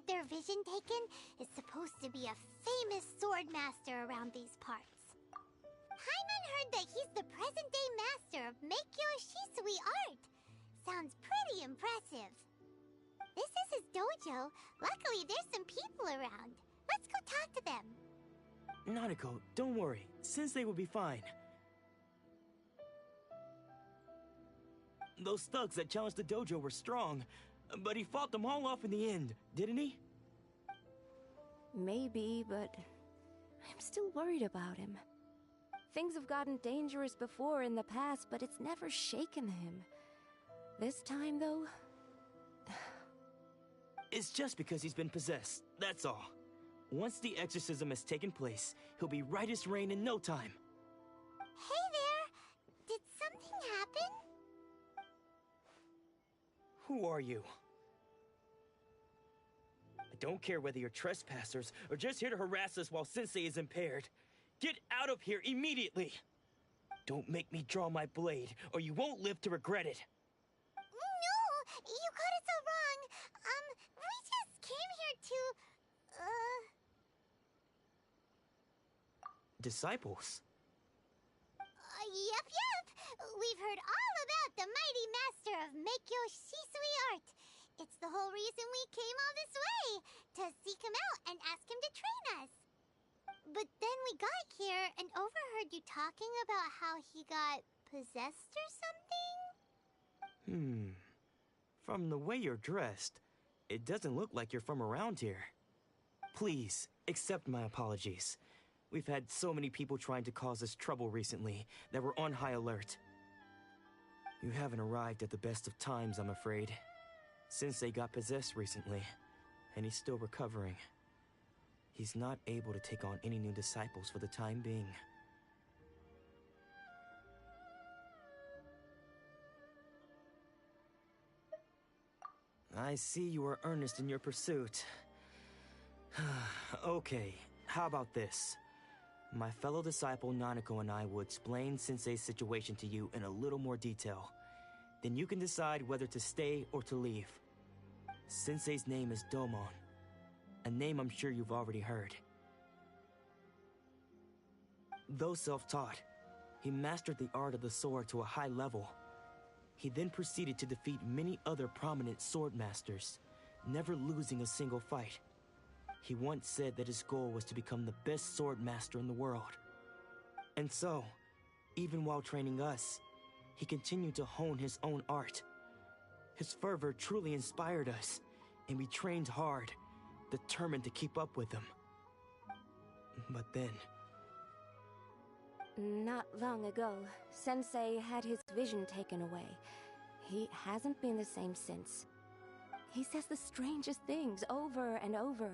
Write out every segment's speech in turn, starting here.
had their vision taken is supposed to be a famous sword master around these parts. Paimon heard that he's the present-day master of Meikyo Shisui art. Sounds pretty impressive. This is his dojo. Luckily, there's some people around. Let's go talk to them. Nanako, don't worry. Sensei will be fine. Those thugs that challenged the dojo were strong, but he fought them all off in the end, didn't he? Maybe, but I'm still worried about him. Things have gotten dangerous before in the past, but it's never shaken him. This time, though... It's just because he's been possessed, that's all. Once the exorcism has taken place, he'll be right as rain in no time. Hey there! Did something happen? Who are you? I don't care whether you're trespassers or just here to harass us while Sensei is impaired. Get out of here immediately! Don't make me draw my blade, or you won't live to regret it. No! You got it so wrong! We just came here to... Disciples? Yep. We've heard all about the mighty master of Meikyo Shisui art. It's the whole reason we came all this way, to seek him out and ask him to train us. But then we got here and overheard you talking about how he got possessed or something? From the way you're dressed, it doesn't look like you're from around here. Please, accept my apologies. We've had so many people trying to cause us trouble recently that we're on high alert. You haven't arrived at the best of times, I'm afraid. Sensei got possessed recently, and he's still recovering. He's not able to take on any new disciples for the time being. I see you are earnest in your pursuit. Okay, how about this? My fellow disciple Nanako and I will explain Sensei's situation to you in a little more detail. Then you can decide whether to stay or to leave. Sensei's name is Domon, a name I'm sure you've already heard. Though self-taught, he mastered the art of the sword to a high level. He then proceeded to defeat many other prominent sword masters, never losing a single fight. He once said that his goal was to become the best sword master in the world. And so, even while training us, he continued to hone his own art. His fervor truly inspired us, and we trained hard, determined to keep up with him. But then... Not long ago, Sensei had his vision taken away. He hasn't been the same since. He says the strangest things over and over,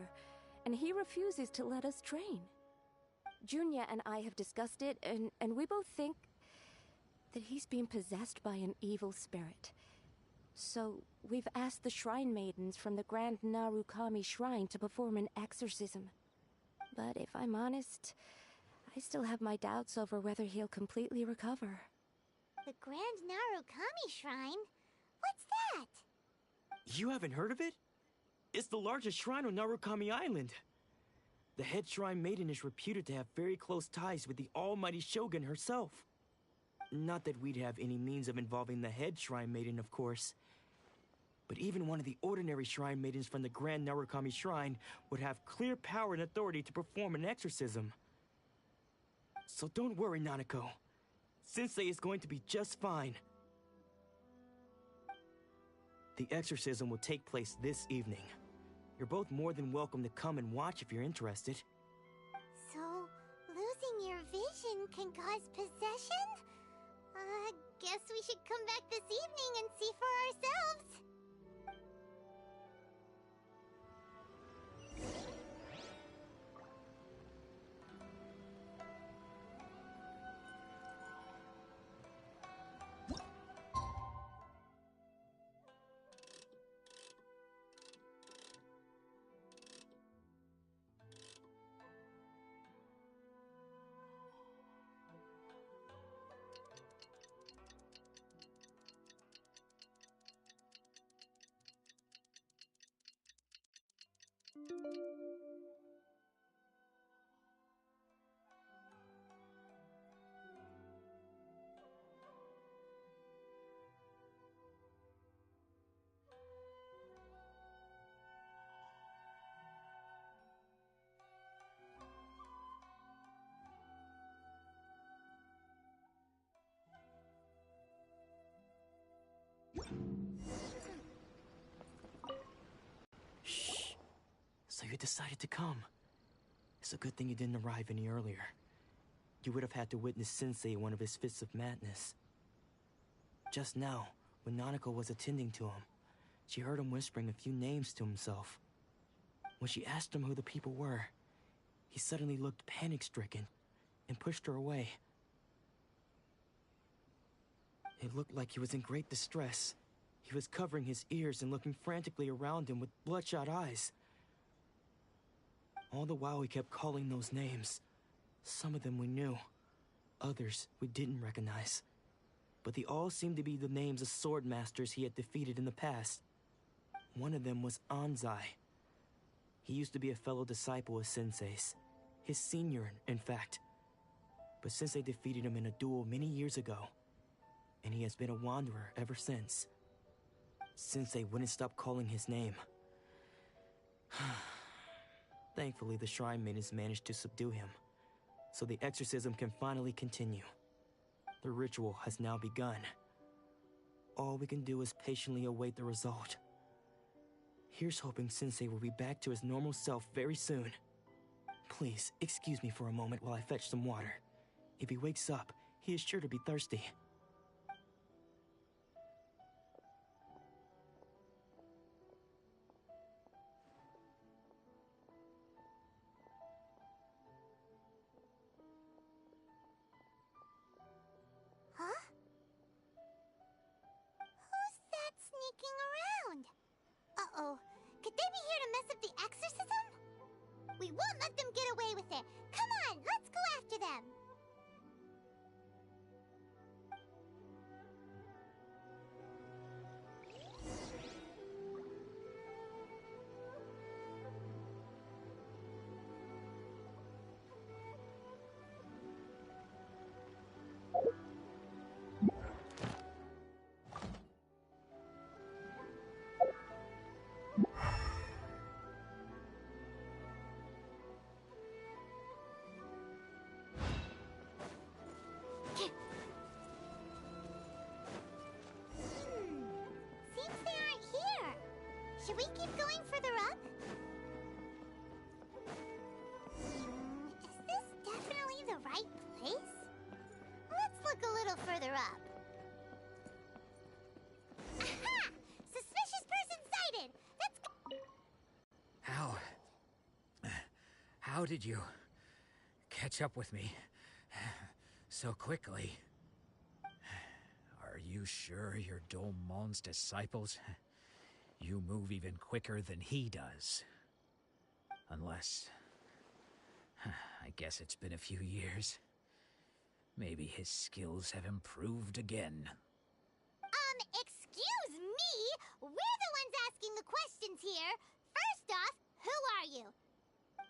and he refuses to let us train. Junya and I have discussed it, and we both think that he's been possessed by an evil spirit. So, we've asked the shrine maidens from the Grand Narukami Shrine to perform an exorcism. But if I'm honest, I still have my doubts over whether he'll completely recover. The Grand Narukami Shrine? What's that? You haven't heard of it? It's the largest shrine on Narukami Island. The head shrine maiden is reputed to have very close ties with the almighty Shogun herself. Not that we'd have any means of involving the head shrine maiden, of course. But even one of the ordinary shrine maidens from the Grand Narukami Shrine would have clear power and authority to perform an exorcism. So don't worry, Nanako. Sensei is going to be just fine. The exorcism will take place this evening. You're both more than welcome to come and watch if you're interested. So, losing your vision can cause possession? Guess we should come back this evening and see for ourselves. had decided to come. It's a good thing you didn't arrive any earlier. You would have had to witness Sensei in one of his fits of madness. Just now, when Nanako was attending to him, she heard him whispering a few names to himself. When she asked him who the people were, he suddenly looked panic-stricken and pushed her away. It looked like he was in great distress. He was covering his ears and looking frantically around him with bloodshot eyes. All the while he kept calling those names. Some of them we knew, others we didn't recognize. But they all seemed to be the names of sword masters he had defeated in the past. One of them was Anzai. He used to be a fellow disciple of Sensei's, his senior, in fact. But Sensei defeated him in a duel many years ago, and he has been a wanderer ever since. Sensei wouldn't stop calling his name. Thankfully, the shrine maidens managed to subdue him, so the exorcism can finally continue. The ritual has now begun. All we can do is patiently await the result. Here's hoping Sensei will be back to his normal self very soon. Please, excuse me for a moment while I fetch some water. If he wakes up, he is sure to be thirsty. Huh? Who's that sneaking around? Uh-oh. Could they be here to mess up the exorcism? We won't let them get away with it. Come on, let's go after them. Seems they aren't here. Should we keep going further up? Is this definitely the right place? Let's look a little further up. Aha! Suspicious person sighted! Let's go! How did you catch up with me so quickly? Are you sure you're Domon's disciples? You move even quicker than he does. Unless... I guess it's been a few years. Maybe his skills have improved again. Excuse me? We're the ones asking the questions here. First off, who are you?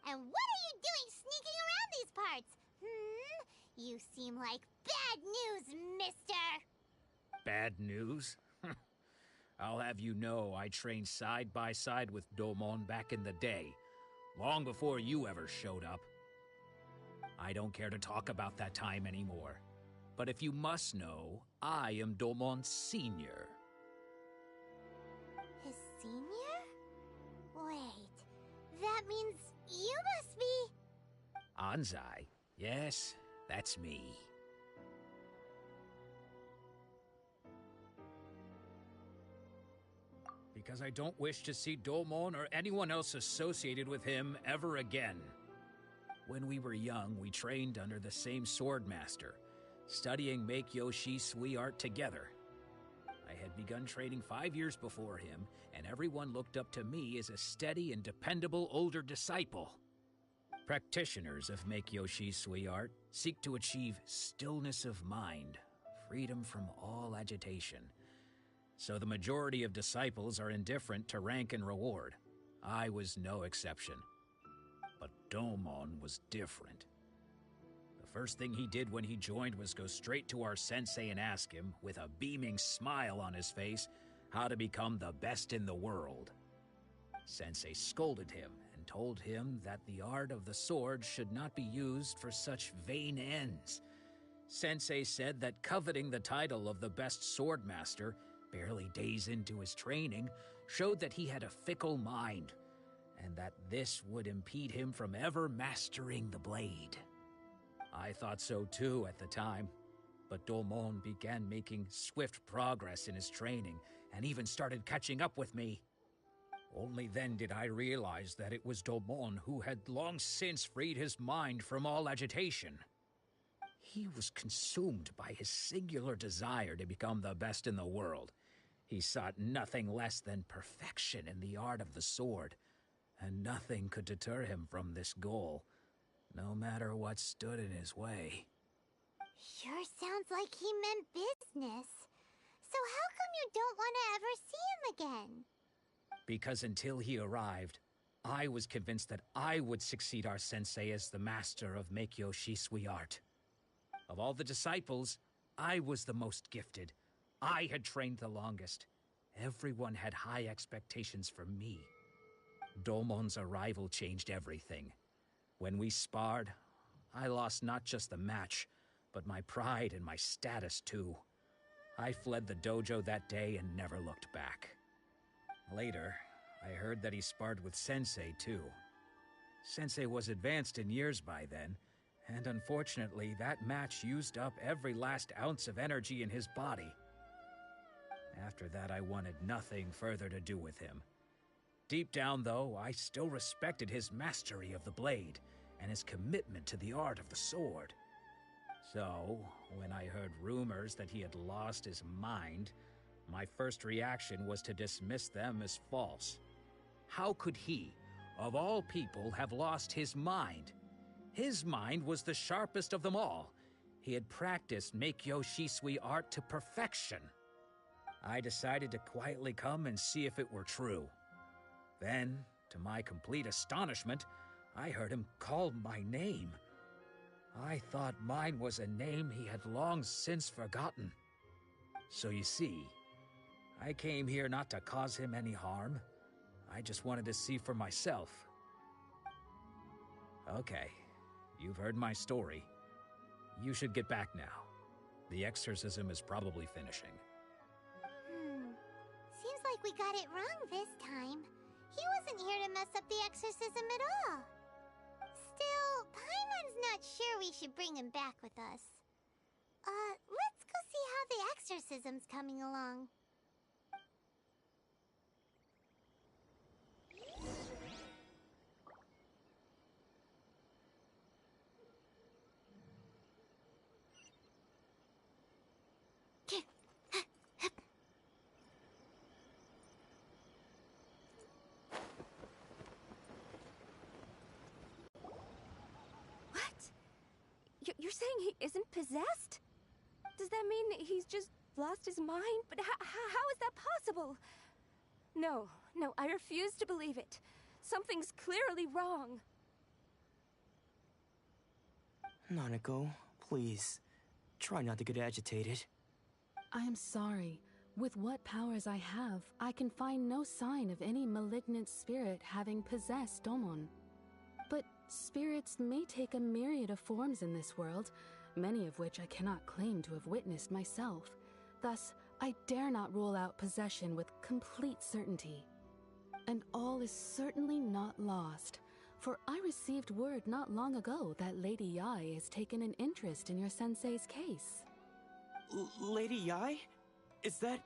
And what are you doing sneaking around these parts? You seem like bad news, mister. Bad news? I'll have you know I trained side by side with Domon back in the day, long before you ever showed up. I don't care to talk about that time anymore. But if you must know, I am Domon's senior. His senior? Wait, that means you must be... Anzai? Yes, that's me. Because I don't wish to see Domon or anyone else associated with him ever again. When we were young, we trained under the same sword master, studying Meikyo Shisui art together. I had begun training 5 years before him, and everyone looked up to me as a steady and dependable older disciple. Practitioners of Meikyo Shisui art seek to achieve stillness of mind, freedom from all agitation. So the majority of disciples are indifferent to rank and reward. I was no exception. But Domon was different. The first thing he did when he joined was go straight to our sensei and ask him, with a beaming smile on his face, how to become the best in the world. Sensei scolded him and told him that the art of the sword should not be used for such vain ends. Sensei said that coveting the title of the best sword master, barely days into his training, showed that he had a fickle mind, and that this would impede him from ever mastering the blade. I thought so too at the time, but Domon began making swift progress in his training and even started catching up with me. Only then did I realize that it was Domon who had long since freed his mind from all agitation. He was consumed by his singular desire to become the best in the world. He sought nothing less than perfection in the art of the sword, and nothing could deter him from this goal, no matter what stood in his way. Sure sounds like he meant business. So how come you don't want to ever see him again? Because until he arrived, I was convinced that I would succeed our sensei as the master of Meikyo Shisui art. Of all the disciples, I was the most gifted. I had trained the longest. Everyone had high expectations for me. Domon's arrival changed everything. When we sparred, I lost not just the match, but my pride and my status too. I fled the dojo that day and never looked back. Later, I heard that he sparred with Sensei too. Sensei was advanced in years by then, and unfortunately that match used up every last ounce of energy in his body. After that, I wanted nothing further to do with him. Deep down, though, I still respected his mastery of the blade and his commitment to the art of the sword. So, when I heard rumors that he had lost his mind, my first reaction was to dismiss them as false. How could he, of all people, have lost his mind? His mind was the sharpest of them all. He had practiced Meikyo Shisui art to perfection. I decided to quietly come and see if it were true. Then, to my complete astonishment, I heard him call my name. I thought mine was a name he had long since forgotten. So you see, I came here not to cause him any harm. I just wanted to see for myself. Okay, you've heard my story. You should get back now. The exorcism is probably finishing. Seems like we got it wrong this time. He wasn't here to mess up the exorcism at all. Still, Paimon's not sure we should bring him back with us. Let's go see how the exorcism's coming along. You're saying he isn't possessed? Does that mean he's just lost his mind? But how is that possible? No, I refuse to believe it. Something's clearly wrong. Nanako, please, try not to get agitated. I am sorry. With what powers I have, I can find no sign of any malignant spirit having possessed Domon. But spirits may take a myriad of forms in this world, many of which I cannot claim to have witnessed myself. Thus, I dare not rule out possession with complete certainty. And all is certainly not lost, for I received word not long ago that Lady Yae has taken an interest in your sensei's case. Lady Yae? Is that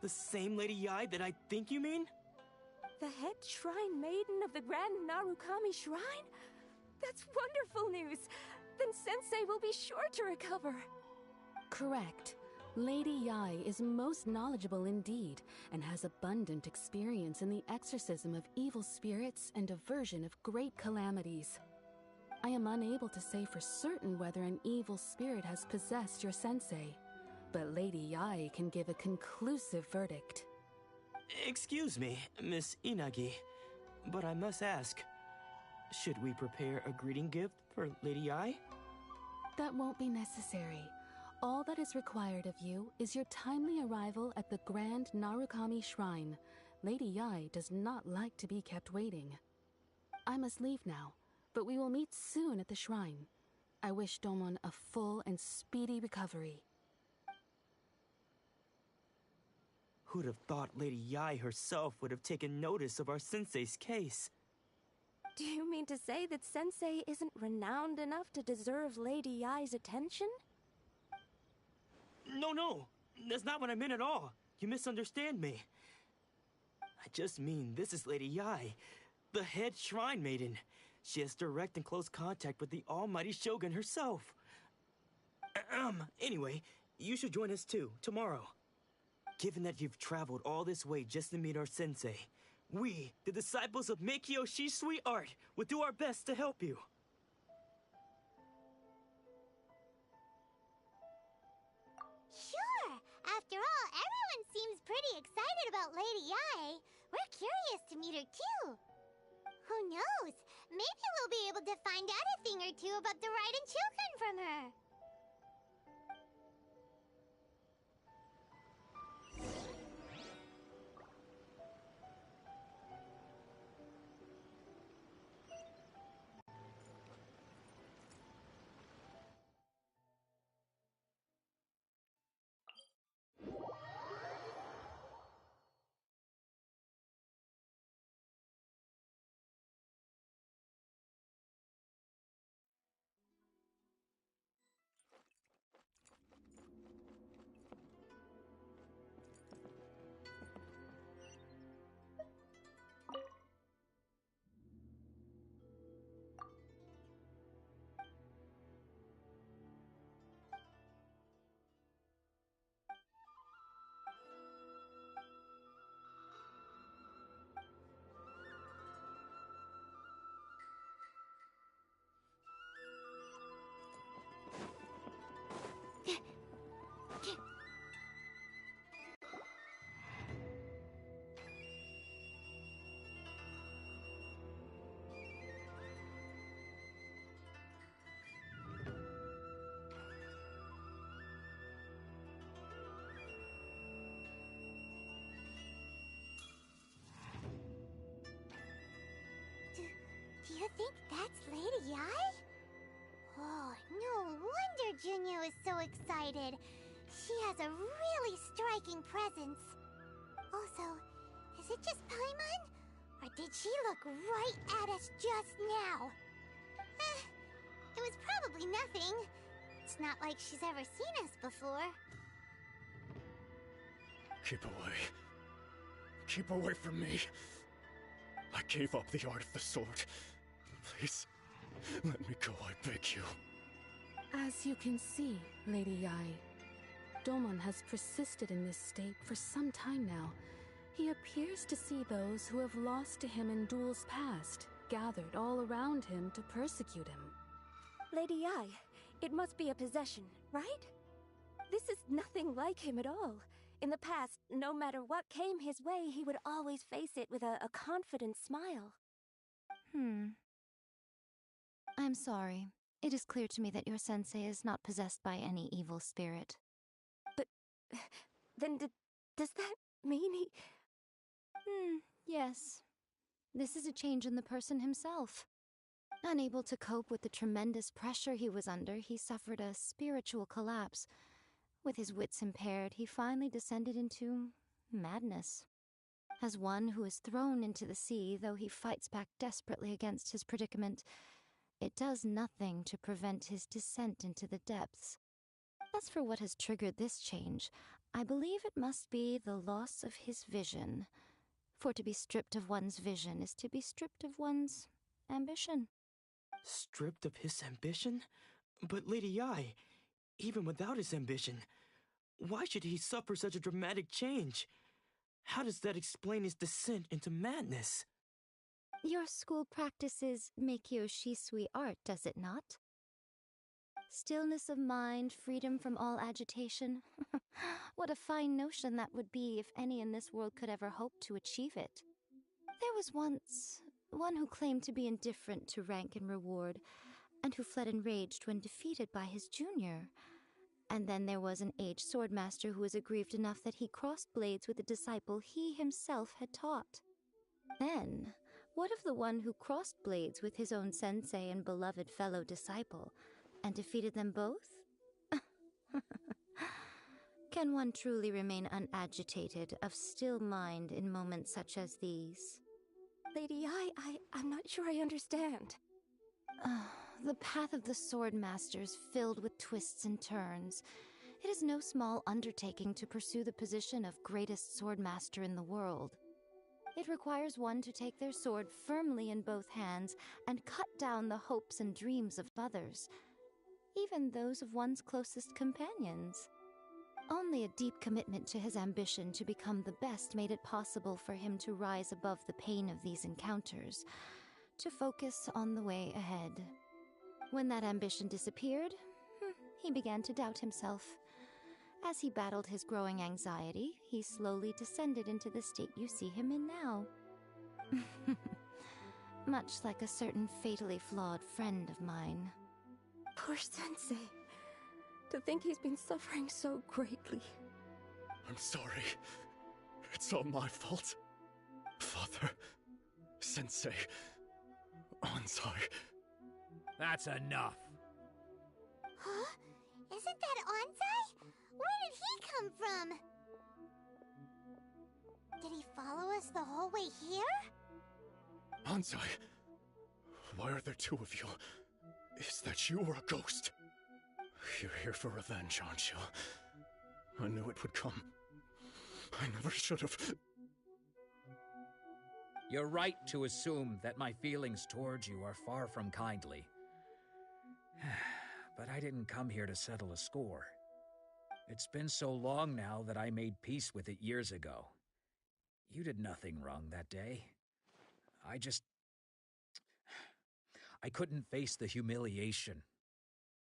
the same Lady Yae that I think you mean? The head shrine maiden of the Grand Narukami Shrine? That's wonderful news! Then Sensei will be sure to recover. Correct. Lady Yae is most knowledgeable indeed, and has abundant experience in the exorcism of evil spirits and aversion of great calamities. I am unable to say for certain whether an evil spirit has possessed your sensei, but Lady Yae can give a conclusive verdict. Excuse me, Miss Inagi, but I must ask, should we prepare a greeting gift for Lady Yae? That won't be necessary. All that is required of you is your timely arrival at the Grand Narukami Shrine. Lady Yae does not like to be kept waiting. I must leave now, but we will meet soon at the shrine. I wish Domon a full and speedy recovery. Who'd have thought Lady Yae herself would have taken notice of our sensei's case? Do you mean to say that Sensei isn't renowned enough to deserve Lady Yai's attention? No, that's not what I meant at all. You misunderstand me. I just mean this is Lady Yai, the head shrine maiden. She has direct and close contact with the almighty Shogun herself. Anyway, you should join us too, tomorrow. Given that you've traveled all this way just to meet our sensei, we, the disciples of Meikyo Shisui Art, will do our best to help you. Sure! After all, everyone seems pretty excited about Lady Yai. We're curious to meet her too. Who knows? Maybe we'll be able to find out a thing or two about the Raiden children from her. Do you think that's Lady Yai? Oh, no wonder Junyo is so excited. She has a really striking presence. Also, is it just Paimon? Or did she look right at us just now? It was probably nothing. It's not like she's ever seen us before. Keep away. Keep away from me. I gave up the art of the sword. Please, let me go, I beg you. As you can see, Lady Yai, Domon has persisted in this state for some time now. He appears to see those who have lost to him in duels past, gathered all around him to persecute him. Lady Yai, it must be a possession, right? This is nothing like him at all. In the past, no matter what came his way, he would always face it with a confident smile. I'm sorry. It is clear to me that your sensei is not possessed by any evil spirit. But then does that mean he... Yes. This is a change in the person himself. Unable to cope with the tremendous pressure he was under, he suffered a spiritual collapse. With his wits impaired, he finally descended into madness. As one who is thrown into the sea, though he fights back desperately against his predicament, it does nothing to prevent his descent into the depths. As for what has triggered this change, I believe it must be the loss of his vision. For to be stripped of one's vision is to be stripped of one's ambition. Stripped of his ambition? But Lady Yai, even without his ambition, why should he suffer such a dramatic change? How does that explain his descent into madness? Your school practices Meikyo Shisui art, does it not? Stillness of mind, freedom from all agitation. What a fine notion that would be if any in this world could ever hope to achieve it. There was once one who claimed to be indifferent to rank and reward, and who fled enraged when defeated by his junior. And then there was an aged swordmaster who was aggrieved enough that he crossed blades with a disciple he himself had taught. Then, what of the one who crossed blades with his own sensei and beloved fellow disciple, and defeated them both? Can one truly remain unagitated, of still mind in moments such as these? Lady, I'm not sure I understand. The path of the sword master is filled with twists and turns. It is no small undertaking to pursue the position of greatest sword master in the world. It requires one to take their sword firmly in both hands and cut down the hopes and dreams of others, even those of one's closest companions. Only a deep commitment to his ambition to become the best made it possible for him to rise above the pain of these encounters, to focus on the way ahead. When that ambition disappeared, he began to doubt himself. As he battled his growing anxiety, he slowly descended into the state you see him in now. Much like a certain fatally flawed friend of mine. Poor Sensei. To think he's been suffering so greatly. I'm sorry. It's all my fault. Father, Sensei, Anzai. That's enough. Huh? Isn't that Anzai? Where did he come from? Did he follow us the whole way here? Anzai, why are there two of you? Is that you or a ghost? You're here for revenge, aren't you? I knew it would come. I never should have. You're right to assume that my feelings towards you are far from kindly. But I didn't come here to settle a score. It's been so long now that I made peace with it years ago. You did nothing wrong that day. I couldn't face the humiliation.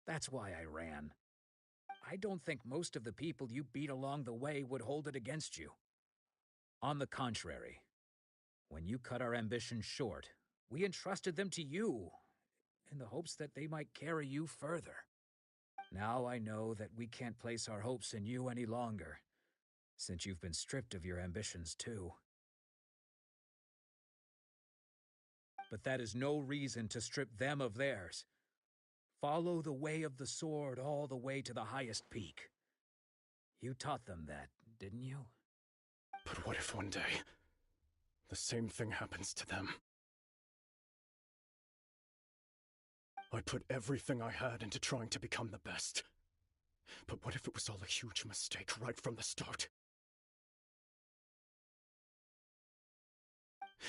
That's why I ran. I don't think most of the people you beat along the way would hold it against you. On the contrary, when you cut our ambitions short, we entrusted them to you, in the hopes that they might carry you further. Now I know that we can't place our hopes in you any longer, since you've been stripped of your ambitions too. But that is no reason to strip them of theirs. Follow the way of the sword all the way to the highest peak. You taught them that, didn't you? But what if one day, the same thing happens to them? I put everything I had into trying to become the best. But what if it was all a huge mistake right from the start?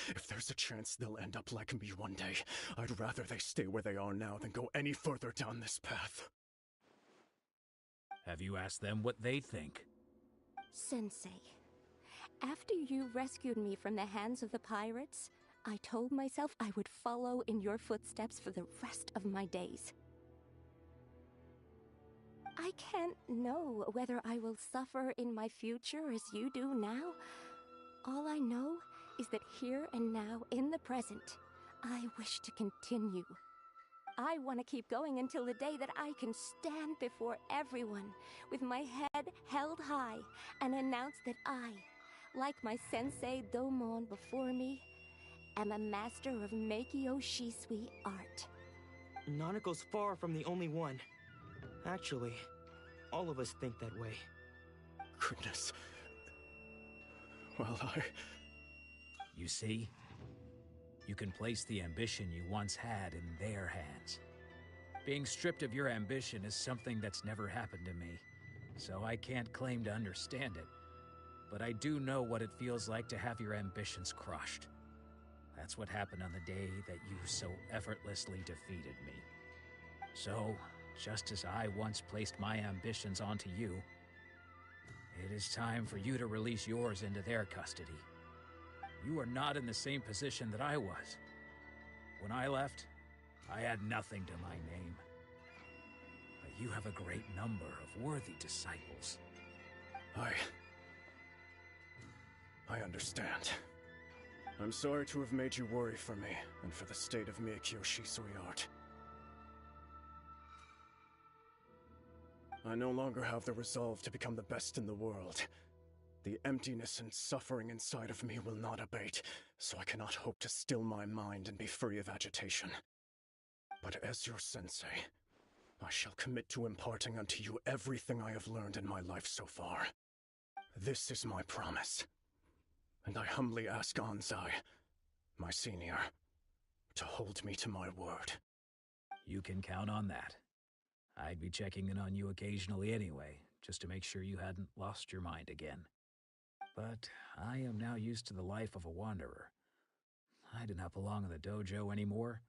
If there's a chance they'll end up like me one day, I'd rather they stay where they are now than go any further down this path. Have you asked them what they think? Sensei, after you rescued me from the hands of the pirates, I told myself I would follow in your footsteps for the rest of my days. I can't know whether I will suffer in my future as you do now. All I know is that here and now, in the present, I wish to continue. I want to keep going until the day that I can stand before everyone with my head held high and announce that I, like my sensei Domon before me, am a master of Meikyo Shisui art. Nanako's far from the only one. Actually, all of us think that way. Goodness. Well, You see? You can place the ambition you once had in their hands. Being stripped of your ambition is something that's never happened to me, so I can't claim to understand it. But I do know what it feels like to have your ambitions crushed. That's what happened on the day that you so effortlessly defeated me. So, just as I once placed my ambitions onto you, it is time for you to release yours into their custody. You are not in the same position that I was. When I left, I had nothing to my name. But you have a great number of worthy disciples. I understand. I'm sorry to have made you worry for me, and for the state of Meikyo Shisui art. I no longer have the resolve to become the best in the world. The emptiness and suffering inside of me will not abate, so I cannot hope to still my mind and be free of agitation. But as your sensei, I shall commit to imparting unto you everything I have learned in my life so far. This is my promise. And I humbly ask Anzai, my senior, to hold me to my word. You can count on that. I'd be checking in on you occasionally anyway, just to make sure you hadn't lost your mind again. But I am now used to the life of a wanderer. I do not belong in the dojo anymore,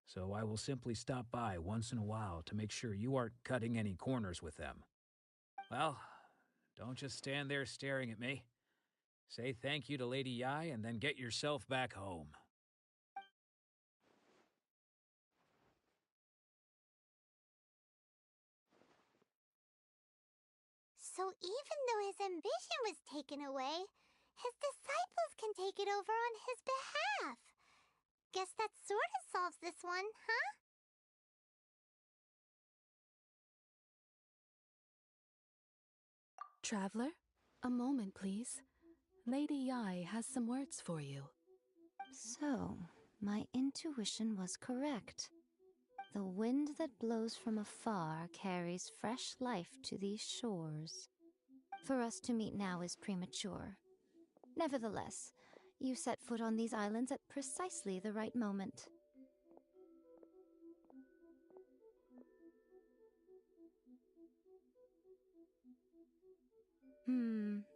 so I will simply stop by once in a while to make sure you aren't cutting any corners with them. Well, don't just stand there staring at me. Say thank you to Lady Yai and then get yourself back home. So even though his ambition was taken away, his disciples can take it over on his behalf. Guess that sort of solves this one, huh? Traveler, a moment, please. Lady Yai has some words for you. So, my intuition was correct. The wind that blows from afar carries fresh life to these shores. For us to meet now is premature. Nevertheless, you set foot on these islands at precisely the right moment.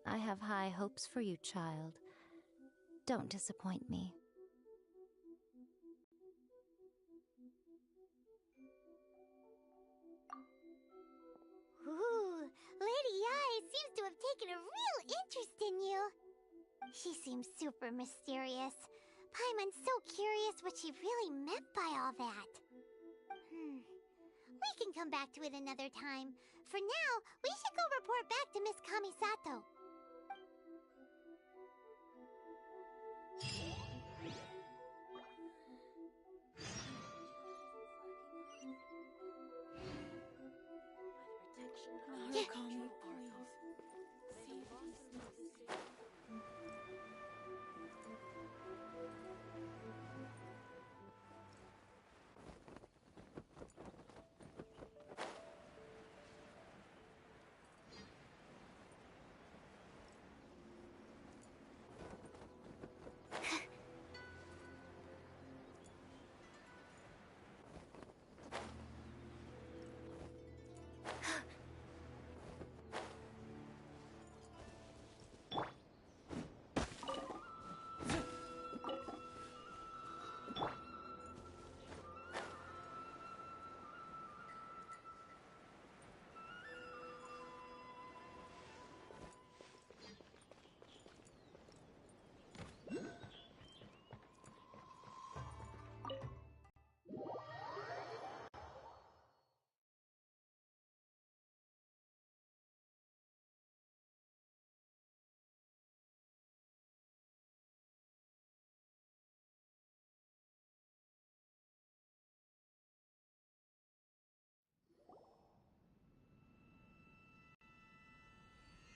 I have high hopes for you, child. Don't disappoint me. Ooh, Lady Yai seems to have taken a real interest in you. She seems super mysterious. Paimon's so curious what she really meant by all that. We can come back to it another time. For now, we should go report back to Miss Kamisato.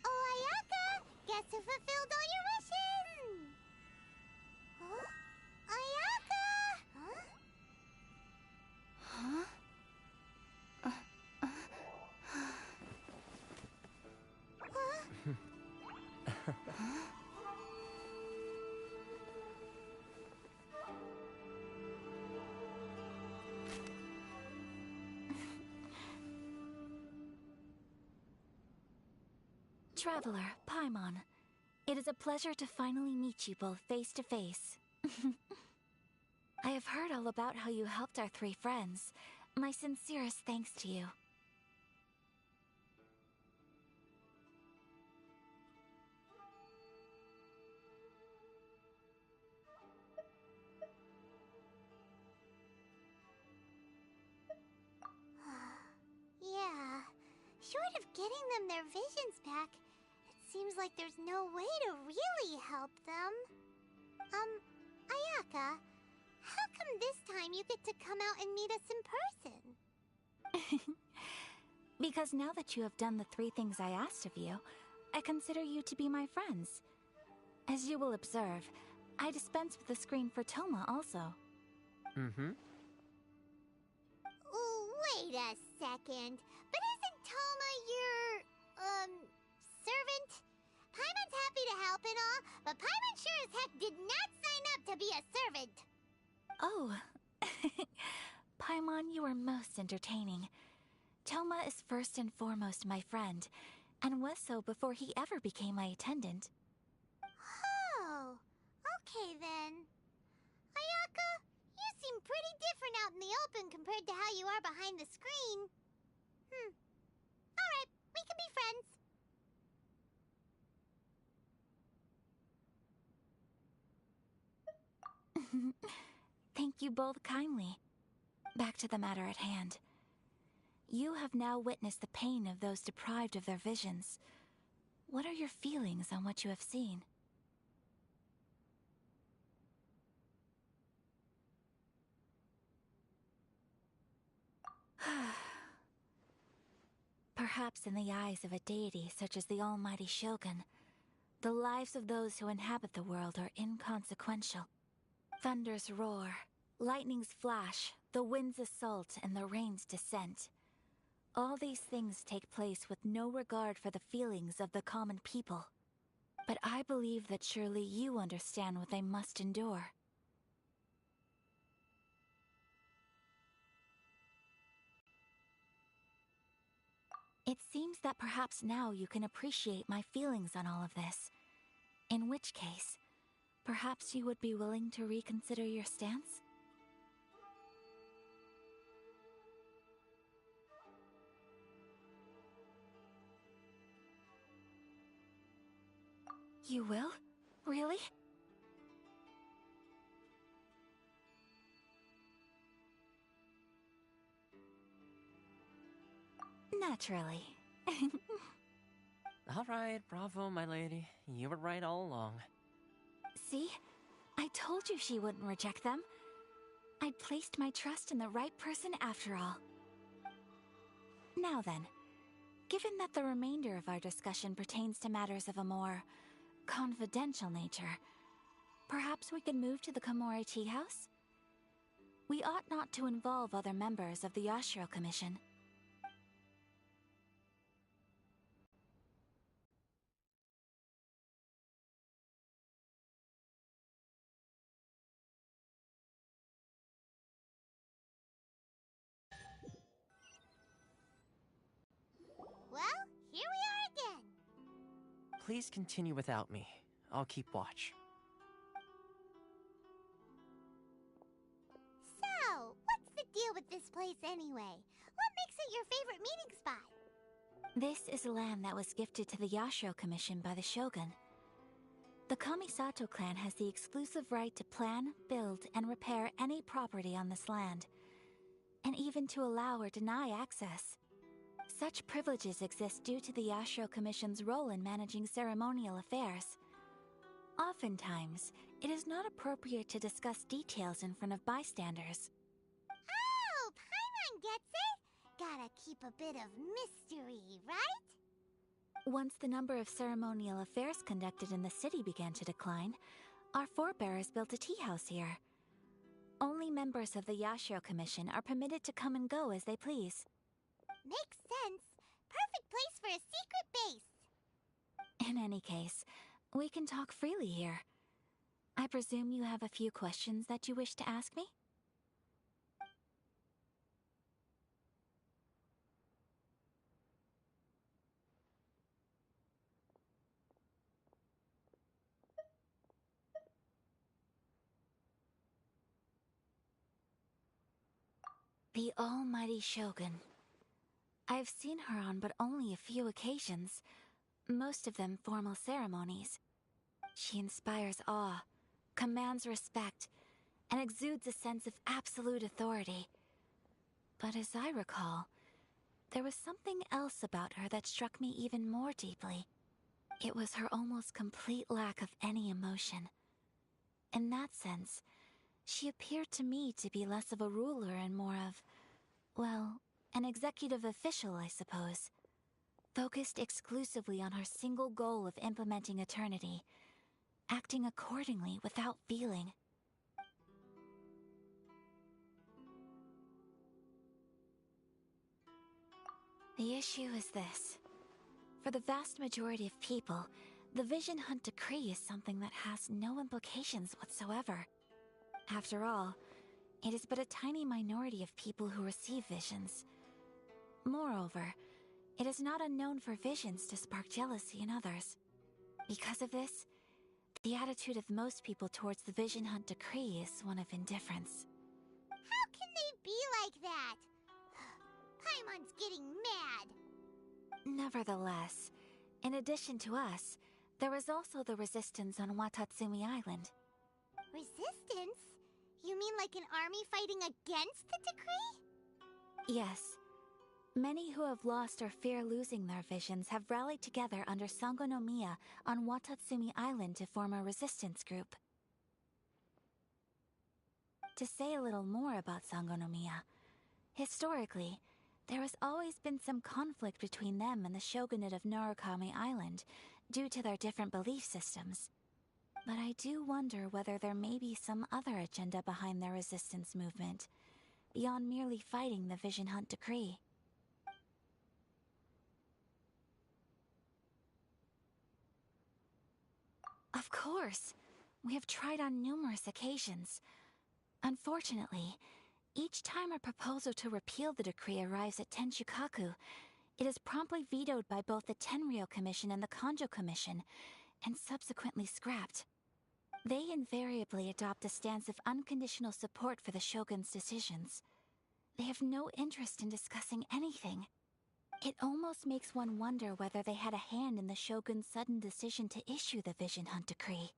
Oh, Ayaka! Guess who fulfilled all your wishes? Huh? Ayaka! Huh? Huh? Traveler, Paimon, it is a pleasure to finally meet you both face to face. I have heard all about how you helped our three friends. My sincerest thanks to you. Yeah, short of getting them their visions back, it seems like there's no way to really help them. Ayaka, how come this time you get to come out and meet us in person? Because now that you have done the three things I asked of you, I consider you to be my friends. As you will observe, I dispense with the screen for Toma also. Oh, wait a second. But isn't Toma your, servant? Paimon's happy to help and all, but Paimon sure as heck did not sign up to be a servant. Oh. Paimon, you are most entertaining. Toma is first and foremost my friend, and was so before he ever became my attendant. Oh, okay then. Ayaka, you seem pretty different out in the open compared to how you are behind the screen. Alright, we can be friends. Thank you both kindly. Back to the matter at hand. You have now witnessed the pain of those deprived of their visions. What are your feelings on what you have seen? Perhaps in the eyes of a deity such as the almighty Shogun, the lives of those who inhabit the world are inconsequential. Thunders roar, lightnings flash, the winds assault, and the rains descent. All these things take place with no regard for the feelings of the common people. But I believe that surely you understand what they must endure. It seems that perhaps now you can appreciate my feelings on all of this. In which case, perhaps you would be willing to reconsider your stance? You will? Really? Naturally. All right, bravo, my lady. You were right all along. See? I told you she wouldn't reject them. I'd placed my trust in the right person after all. Now then, given that the remainder of our discussion pertains to matters of a more confidential nature, perhaps we could move to the Komori Tea House? We ought not to involve other members of the Yashiro Commission. Well, here we are again. Please continue without me. I'll keep watch. So, what's the deal with this place anyway? What makes it your favorite meeting spot? This is land that was gifted to the Yashiro Commission by the Shogun. The Kamisato clan has the exclusive right to plan, build, and repair any property on this land, and even to allow or deny access. Such privileges exist due to the Yashiro Commission's role in managing ceremonial affairs. Oftentimes, it is not appropriate to discuss details in front of bystanders. Oh, Paimon gets it! Gotta keep a bit of mystery, right? Once the number of ceremonial affairs conducted in the city began to decline, our forebears built a tea house here. Only members of the Yashiro Commission are permitted to come and go as they please. Makes sense. Perfect place for a secret base. In any case, we can talk freely here. I presume you have a few questions that you wish to ask me? The almighty Shogun. I've seen her on but only a few occasions, most of them formal ceremonies. She inspires awe, commands respect, and exudes a sense of absolute authority. But as I recall, there was something else about her that struck me even more deeply. It was her almost complete lack of any emotion. In that sense, she appeared to me to be less of a ruler and more of, well, an executive official, I suppose. Focused exclusively on her single goal of implementing eternity, acting accordingly without feeling. The issue is this. For the vast majority of people, The Vision Hunt Decree is something that has no implications whatsoever. After all, it is but a tiny minority of people who receive visions. Moreover, it is not unknown for visions to spark jealousy in others. Because of this, the attitude of most people towards the Vision Hunt Decree is one of indifference. How can they be like that? Paimon's getting mad. Nevertheless, in addition to us, there is also the resistance on Watatsumi Island. Resistance? You mean like an army fighting against the decree? Yes. Many who have lost or fear losing their visions have rallied together under Sangonomiya on Watatsumi Island to form a resistance group. To say a little more about Sangonomiya, historically, there has always been some conflict between them and the shogunate of Narukami Island due to their different belief systems. But I do wonder whether there may be some other agenda behind their resistance movement, beyond merely fighting the Vision Hunt Decree. Of course! We have tried on numerous occasions. Unfortunately, each time a proposal to repeal the decree arrives at Tenshukaku, it is promptly vetoed by both the Tenryou Commission and the Kanjo Commission, and subsequently scrapped. They invariably adopt a stance of unconditional support for the Shogun's decisions. They have no interest in discussing anything. It almost makes one wonder whether they had a hand in the Shogun's sudden decision to issue the Vision Hunt Decree.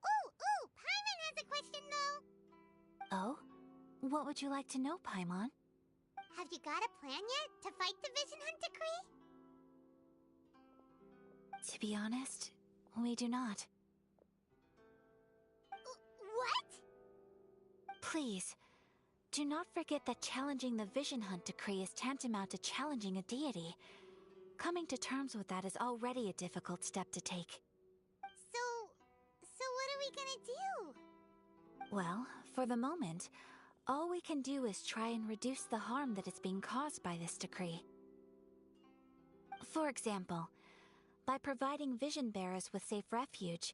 Ooh, Paimon has a question though. Oh? What would you like to know, Paimon? Have you got a plan yet to fight the Vision Hunt Decree? To be honest, we do not. What? Please, do not forget that challenging the Vision Hunt Decree is tantamount to challenging a deity. Coming to terms with that is already a difficult step to take. So what are we gonna do? Well, for the moment, all we can do is try and reduce the harm that is being caused by this decree. For example, by providing vision bearers with safe refuge,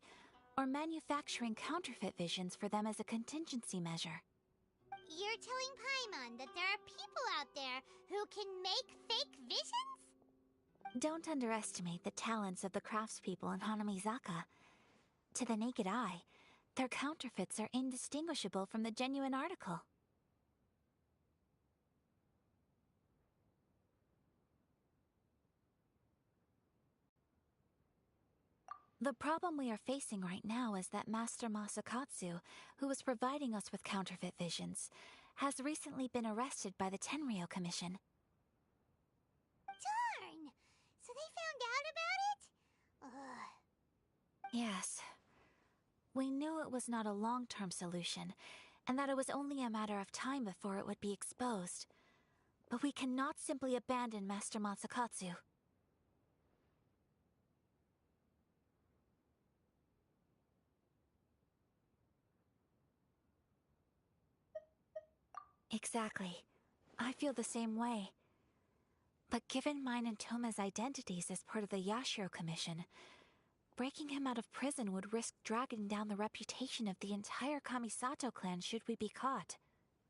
or manufacturing counterfeit visions for them as a contingency measure. You're telling Paimon that there are people out there who can make fake visions? Don't underestimate the talents of the craftspeople in Hanamizaka. To the naked eye, their counterfeits are indistinguishable from the genuine article. The problem we are facing right now is that Master Masakatsu, who was providing us with counterfeit visions, has recently been arrested by the Tenryou Commission. Darn! So they found out about it? Ugh. Yes. We knew it was not a long-term solution, and that it was only a matter of time before it would be exposed. But we cannot simply abandon Master Masakatsu. Exactly. I feel the same way. But given mine and Toma's identities as part of the Yashiro Commission, breaking him out of prison would risk dragging down the reputation of the entire Kamisato clan should we be caught.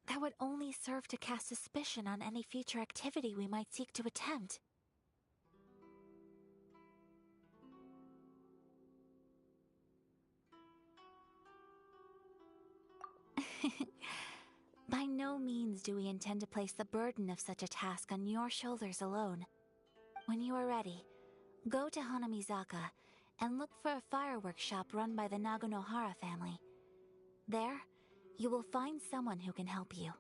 That would only serve to cast suspicion on any future activity we might seek to attempt. By no means do we intend to place the burden of such a task on your shoulders alone. When you are ready, go to Hanamizaka and look for a fireworks shop run by the Naganohara family. There, you will find someone who can help you.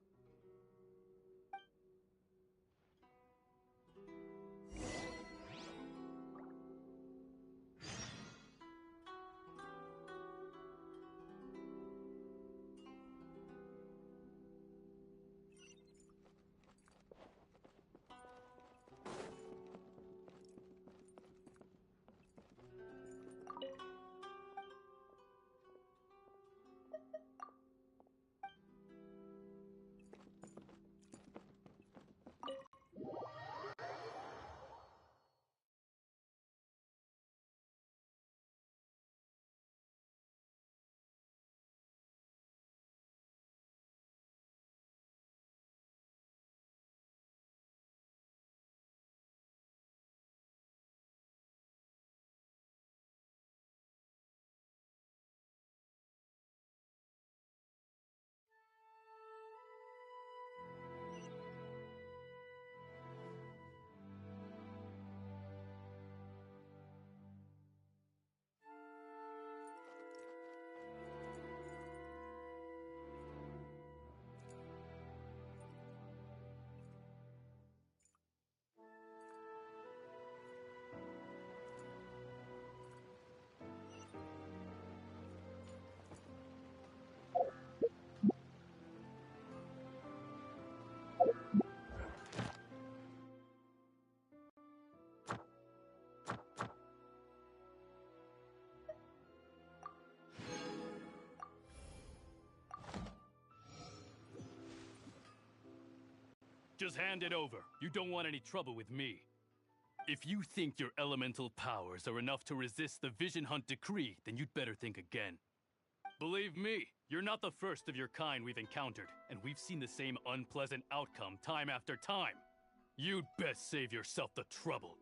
Just hand it over. You don't want any trouble with me. If you think your elemental powers are enough to resist the Vision Hunt decree, then you'd better think again. Believe me, you're not the first of your kind we've encountered, and we've seen the same unpleasant outcome time after time. You'd best save yourself the trouble.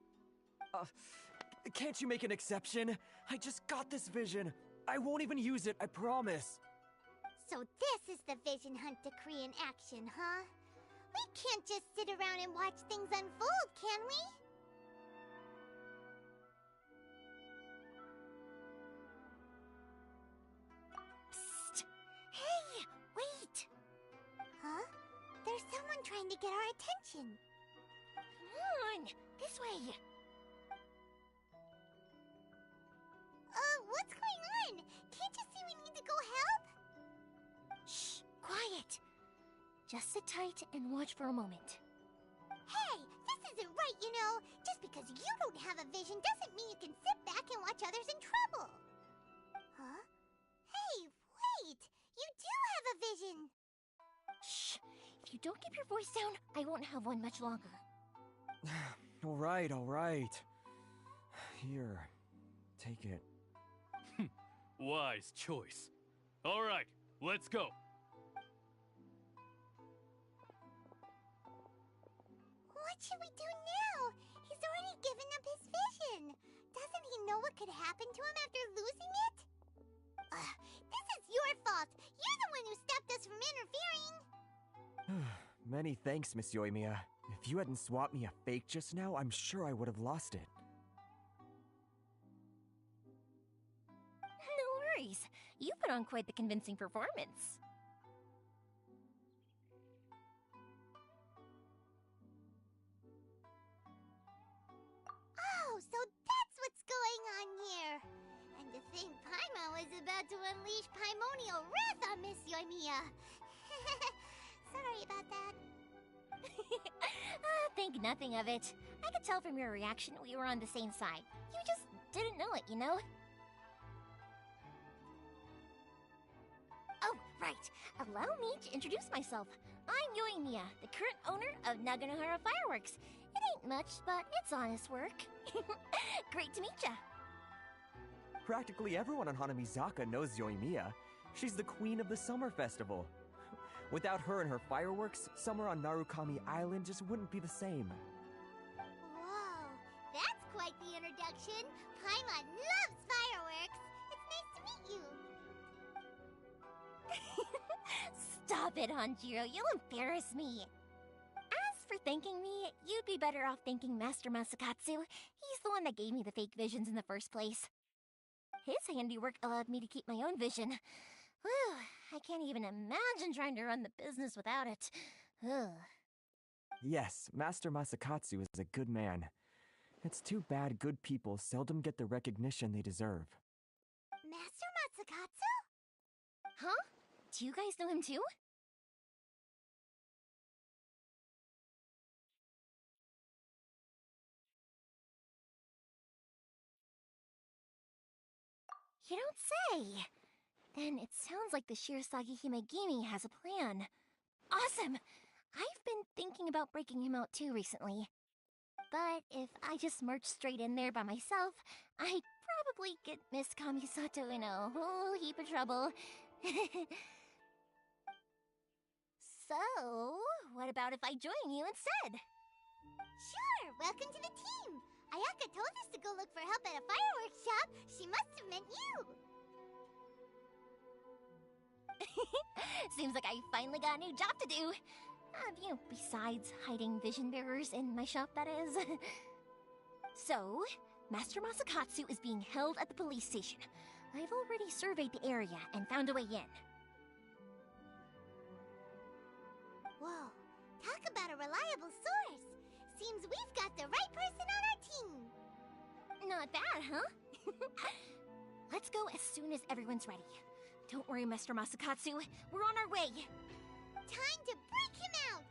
Can't you make an exception? I just got this vision. I won't even use it, I promise. So this is the Vision Hunt decree in action, huh? We can't just sit around and watch things unfold, can we? Psst! Hey! Wait! Huh? There's someone trying to get our attention. Come on! This way! What's going on? Can't you see we need to go help? Shh! Quiet! Just sit tight and watch for a moment. Hey, this isn't right, you know. Just because you don't have a vision doesn't mean you can sit back and watch others in trouble. Huh? Hey, wait! You do have a vision! Shh! If you don't keep your voice down, I won't have one much longer. All right. Here, take it. Wise choice. All right, let's go. What should we do now? He's already given up his vision. Doesn't he know what could happen to him after losing it? This is your fault. You're the one who stopped us from interfering. Many thanks, Miss Yoimiya. If you hadn't swapped me a fake just now, I'm sure I would have lost it. No worries. You put on quite the convincing performance. Oh, so that's what's going on here. And to think Paimon was about to unleash Paimonial wrath on Miss Yoimiya. Sorry about that. Think nothing of it. I could tell from your reaction we were on the same side. You just didn't know it, you know? Oh, right. Allow me to introduce myself. I'm Yoimiya, the current owner of Naganohara Fireworks. It ain't much, but it's honest work. Great to meet ya. Practically everyone on Hanamizaka knows Yoimiya. She's the queen of the summer festival. Without her and her fireworks, summer on Narukami Island just wouldn't be the same. Whoa, that's quite the introduction. Paimon loves fireworks. It's nice to meet you. Stop it, Hanjiro. You'll embarrass me. As for thanking me, you'd be better off thanking Master Masakatsu. He's the one that gave me the fake visions in the first place. His handiwork allowed me to keep my own vision. Whew, I can't even imagine trying to run the business without it. Ugh. Yes, Master Masakatsu is a good man. It's too bad good people seldom get the recognition they deserve. Master Matsukatsu? Huh? Do you guys know him too? You don't say! Then it sounds like the Shirasagi Himegimi has a plan. Awesome! I've been thinking about breaking him out too recently. But if I just march straight in there by myself, I'd probably get Miss Kamisato in a whole heap of trouble. So, what about if I join you instead? Sure, welcome to the team! Ayaka told us to go look for help at a fireworks shop. She must have meant you! Seems like I finally got a new job to do. Besides hiding vision bearers in my shop, that is. So, Master Masakatsu is being held at the police station. I've already surveyed the area and found a way in. Whoa, talk about a reliable source. Seems we've got the right person on our team. Not bad, huh? Let's go as soon as everyone's ready. Don't worry, Master Masakatsu. We're on our way. Time to break him out!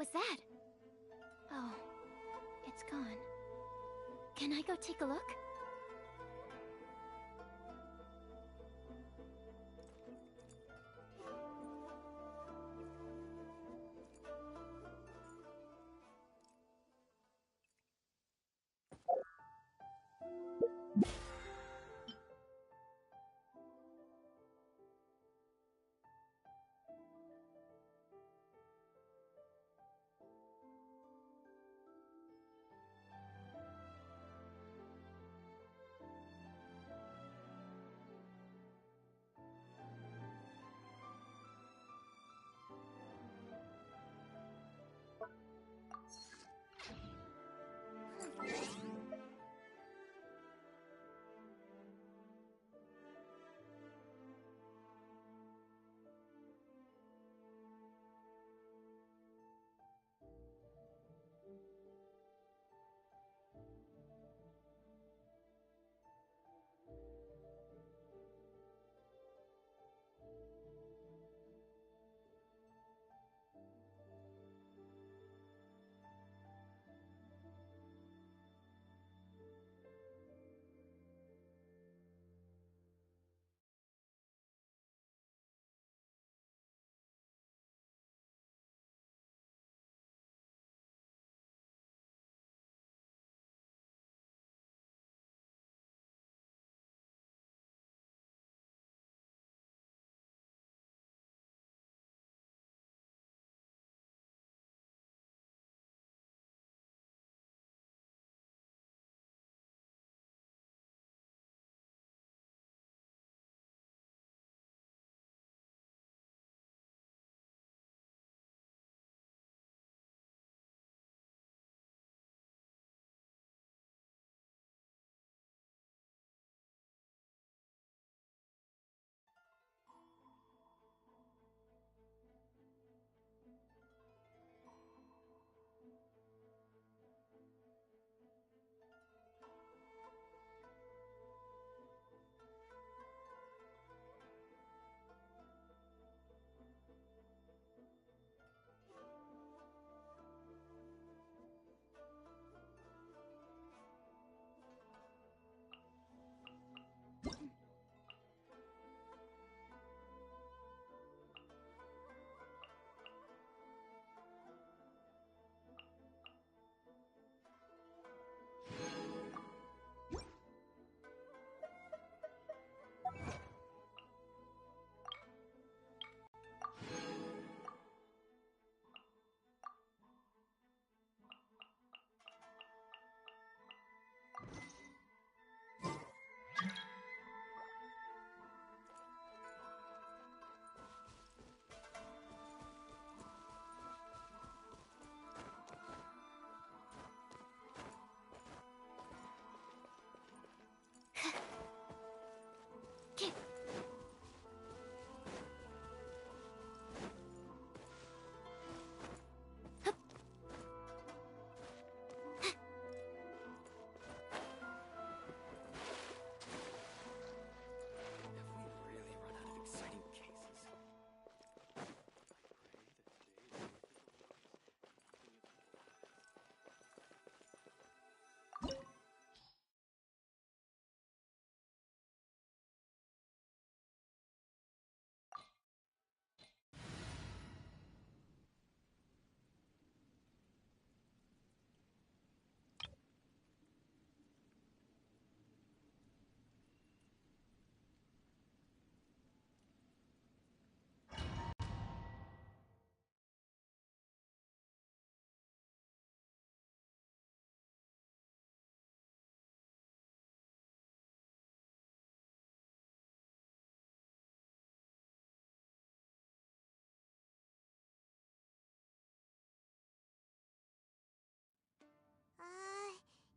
was that? Oh, it's gone. Can I go take a look?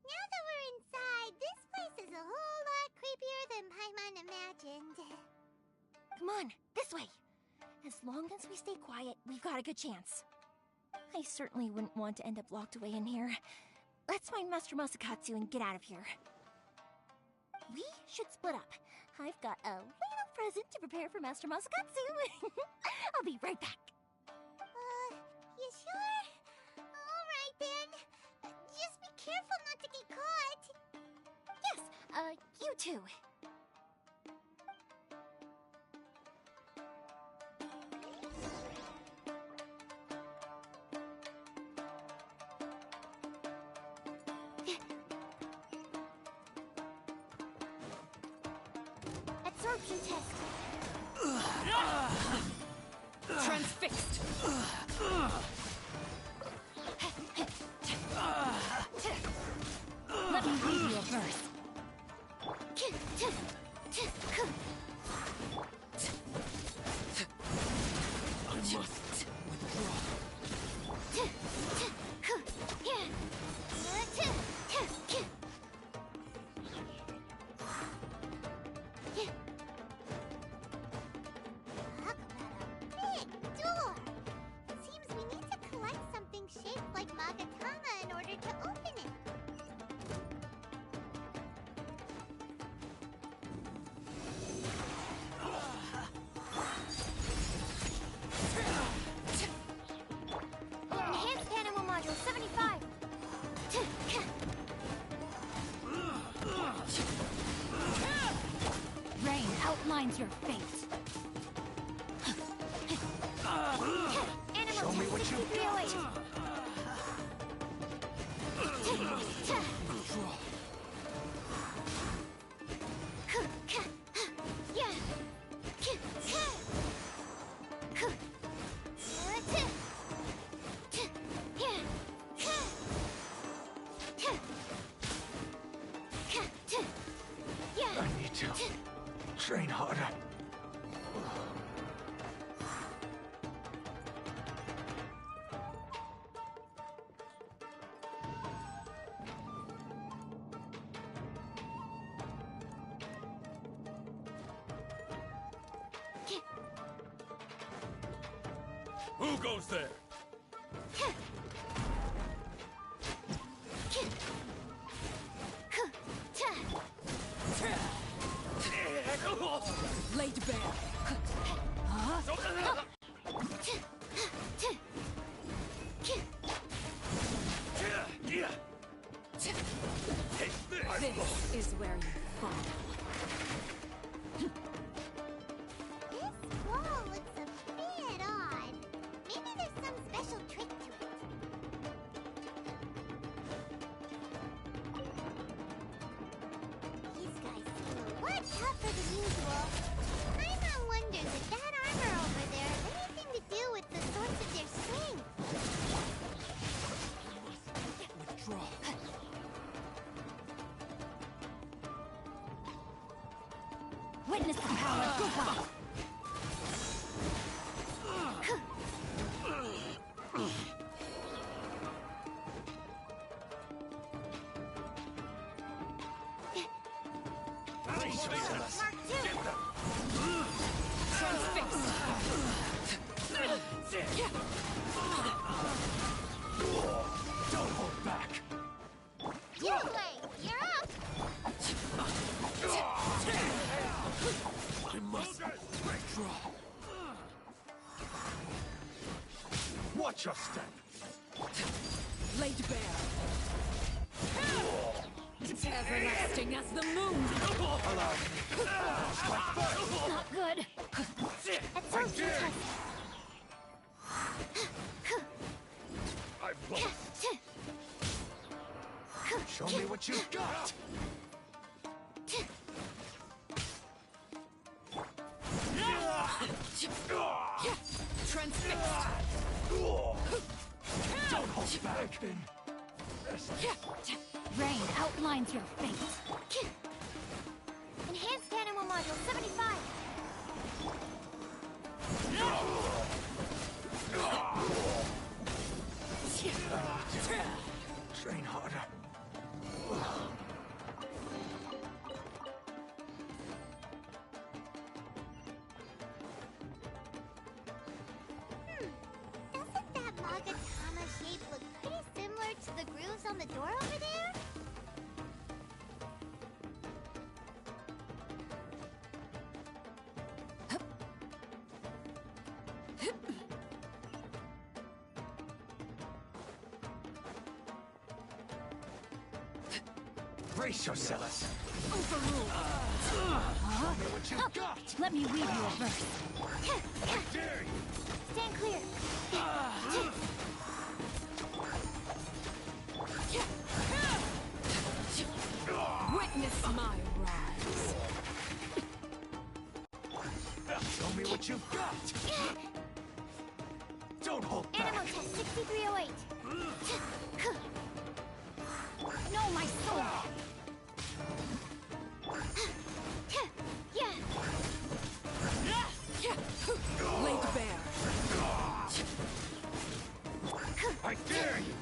Now that we're inside, this place is a whole lot creepier than Paimon imagined. Come on, this way. As long as we stay quiet, we've got a good chance. I certainly wouldn't want to end up locked away in here. Let's find Master Masakatsu and get out of here. We should split up. I've got a little present to prepare for Master Masakatsu. I'll be right back. You sure? You two. Absorption test. Transfixed! Let me leave you a verse. I must withdraw. Talk about a big door. Seems we need to collect something shaped like Magatama in order to open it. Enhanced Animal Module 75. Rain outlines your fate. Animal Show me what you 6308. I need to train harder. Who goes there? Laid bare! This is where you fall. This wall looks a bit odd. Maybe there's some special trick to it. These guys seem a lot tougher than usual. Paimon wonders if that armor over there has anything to do with the source of their strength. Withdraw. Witness the power of Gupa. Mark 2! Transfixed! Don't hold back. Yulei, you're up! I must withdraw. Watch your step. Laid bare! Everlasting as the moon! Not good. Absorption test. I've lost. Show me what you've got. Transfixed! Don't hold back. Rain outlines your fate. Enhanced Animal Module 75. Train harder. Doesn't that Magatama shape look pretty similar to the grooves on the door over there? Brace yourselves. Overruled. Tell me what you got. Let me read you a verse. How dare you? Stand clear. Witness my rise. Show me what you've got. Don't hold back. Animal test 6308. No, my soul. Lake Bear. I dare you.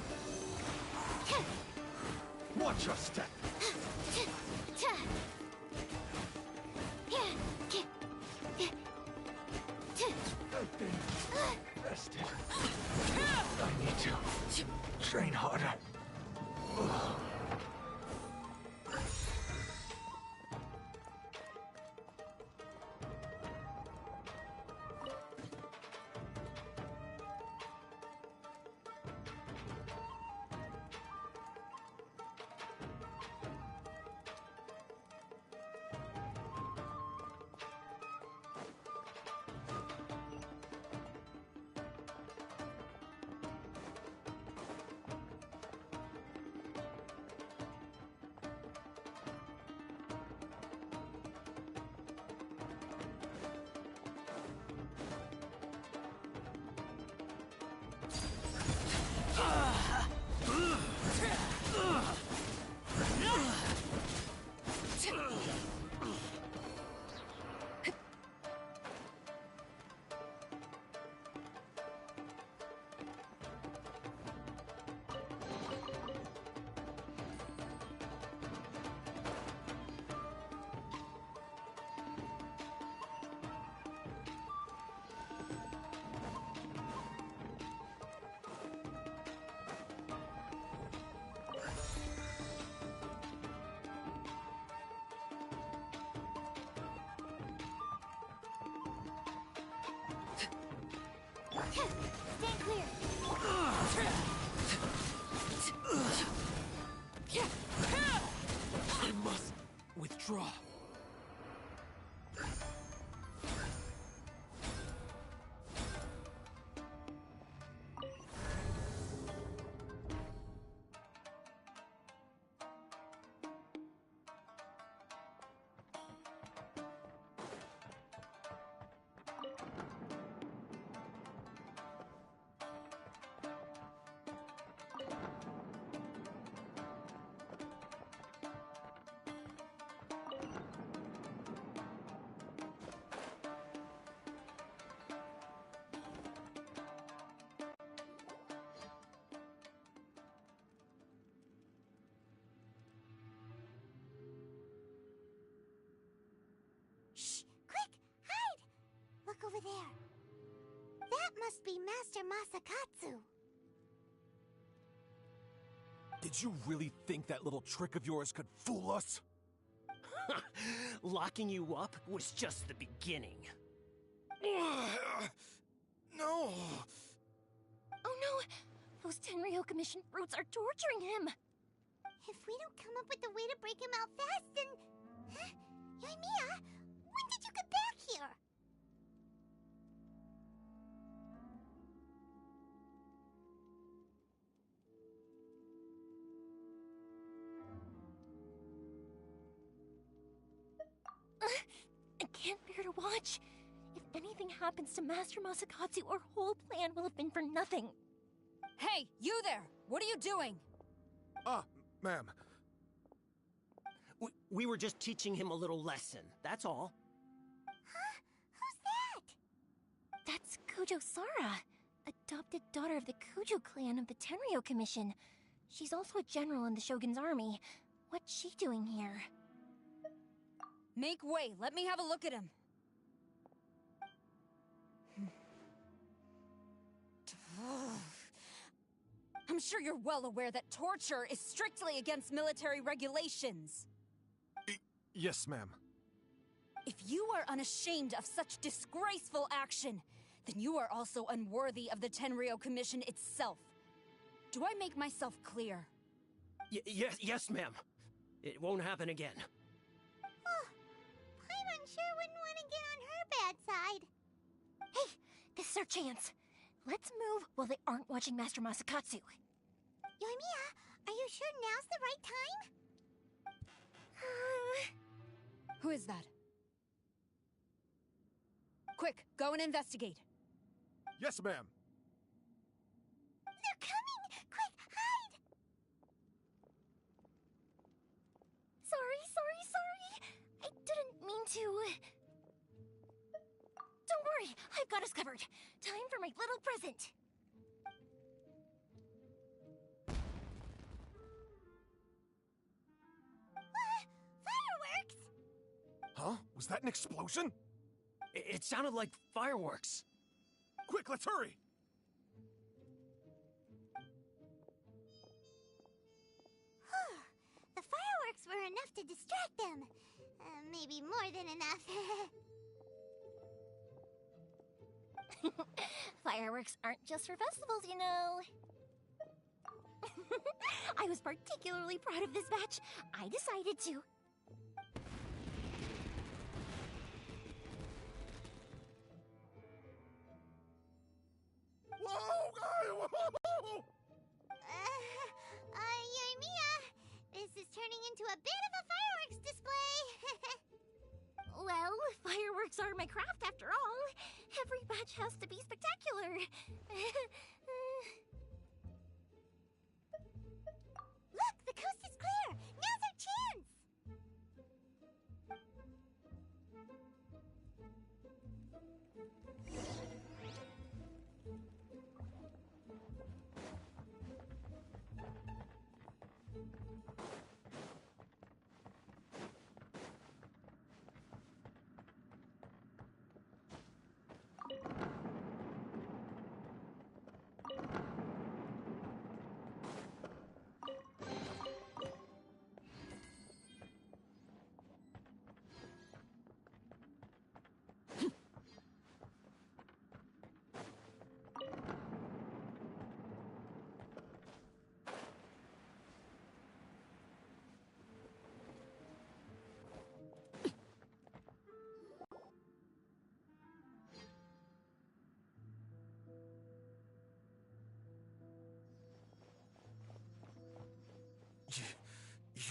Watch your step. I've been rested. I need to train harder. Stand clear. I must withdraw. Shh! Quick! Hide! Look over there. That must be Master Masakatsu. Did you really think that little trick of yours could fool us? Locking you up was just the beginning. No! Oh no! Those Tenryo Commission brutes are torturing him! If we don't come up with a way to break him out fast, then... Huh? Yoimiya, when did you get back here? I can't bear to watch. If anything happens to Master Masakatsu, our whole plan will have been for nothing. Hey, you there! What are you doing? Ma'am. We were just teaching him a little lesson, that's all. Huh? Who's that? That's Kujo Sara, adopted daughter of the Kujo clan of the Tenryo Commission. She's also a general in the Shogun's army. What's she doing here? Make way, let me have a look at him. I'm sure you're well aware that torture is strictly against military regulations. Yes, ma'am. If you are unashamed of such disgraceful action, then you are also unworthy of the Tenryo Commission itself. Do I make myself clear? Yes, ma'am. It won't happen again. Oh, Paimon sure wouldn't want to get on her bad side. Hey, this is our chance. Let's move while they aren't watching Master Masakatsu. Yoimiya, are you sure now's the right time? Who is that? Quick, go and investigate. Yes, ma'am. They're coming! Quick, hide! Sorry. I didn't mean to. Don't worry, I've got us covered. Time for my little present. Fireworks! Huh? Was that an explosion? It sounded like fireworks. Quick, let's hurry! The fireworks were enough to distract them. Maybe more than enough. Fireworks aren't just for festivals, you know. I was particularly proud of this batch. I decided to. Whoa! Yoimiya, this is turning into a bit of a fireworks display. Well, fireworks are my craft after all. Every batch has to be spectacular. Look, the coast is clear. Now's our chance.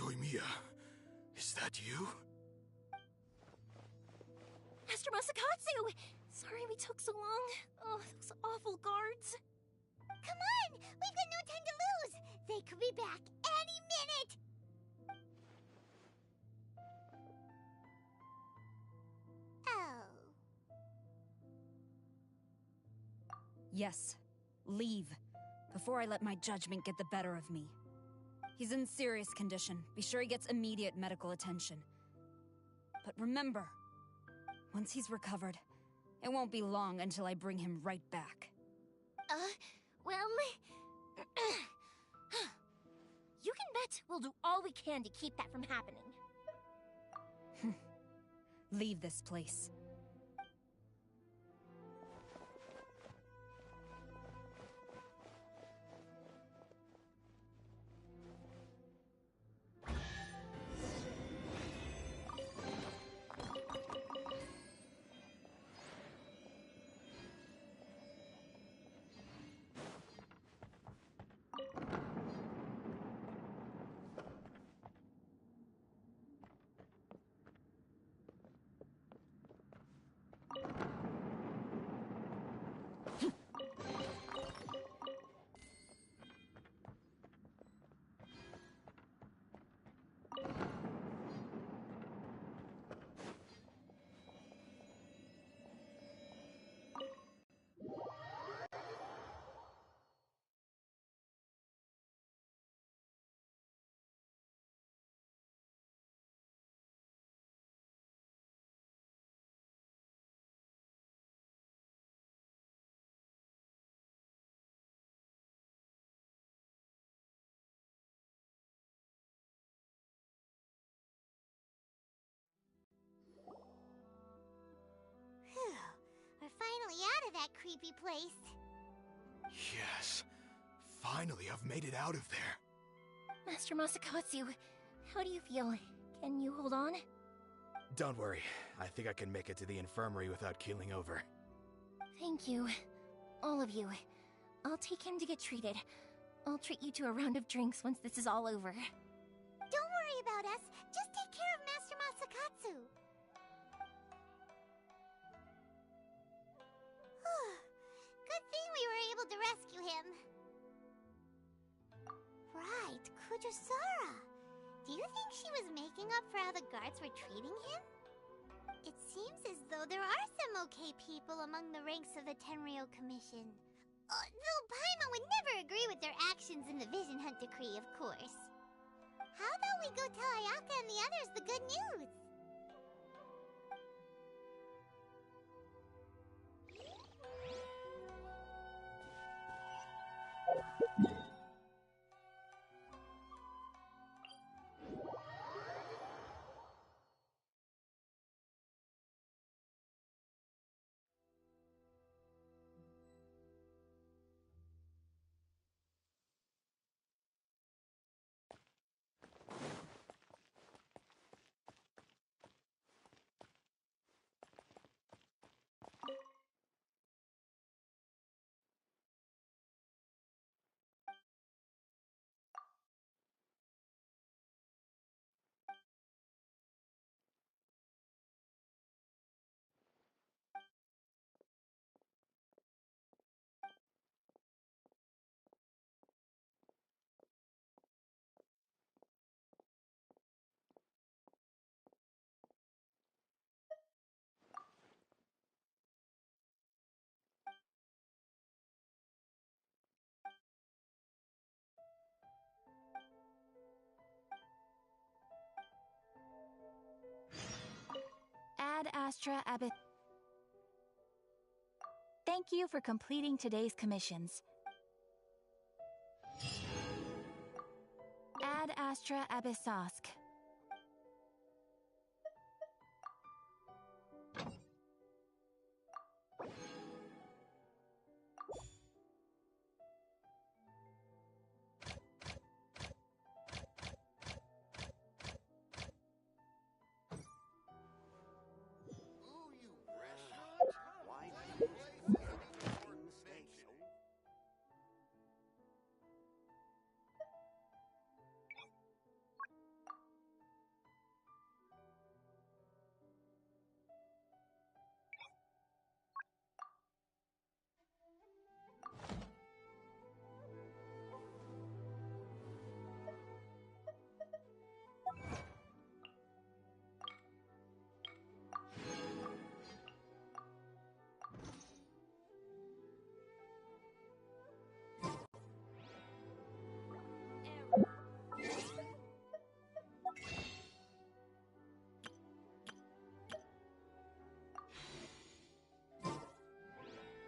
Yoimiya, is that you? Master Masakatsu! Sorry we took so long. Oh, those awful guards. Come on! We've got no time to lose! They could be back any minute! Oh. Yes, leave, before I let my judgment get the better of me. He's in serious condition. Be sure he gets immediate medical attention. But remember, once he's recovered, it won't be long until I bring him right back. Well... you can bet we'll do all we can to keep that from happening. Leave this place. Phew. We're finally out of that creepy place. Yes. Finally, I've made it out of there. Master Masakatsu, how do you feel? Can you hold on? Don't worry. I think I can make it to the infirmary without keeling over. Thank you. All of you. I'll take him to get treated. I'll treat you to a round of drinks once this is all over. Don't worry about us. Just take care of Master Masakatsu. Good thing we were able to rescue him. Right, Kujusara. Do you think she was making up for how the guards were treating him? It seems as though there are some okay people among the ranks of the Tenryou Commission. Though Paimon would never agree with their actions in the Vision Hunt Decree, of course. How about we go tell Ayaka and the others the good news? Ad Astra Abyss. Thank you for completing today's commissions. Ad Astra Abyssosk.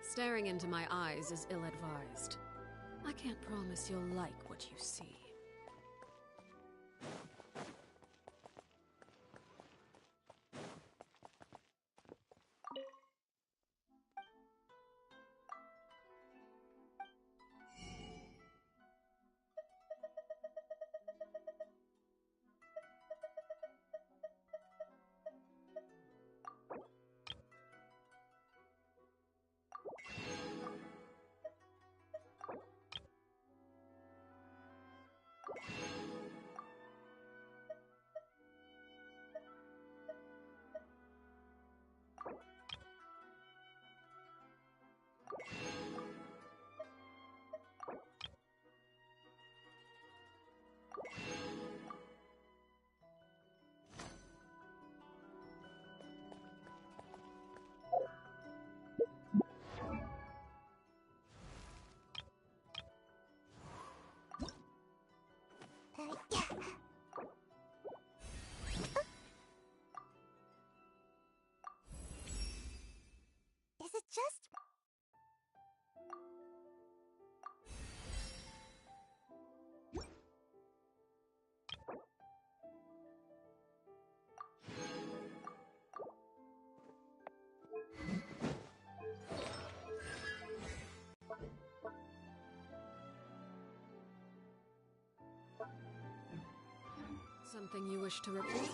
Staring into my eyes is ill-advised. I can't promise you'll like what you see. Is it just... Something you wish to report?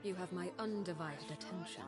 You have my undivided attention.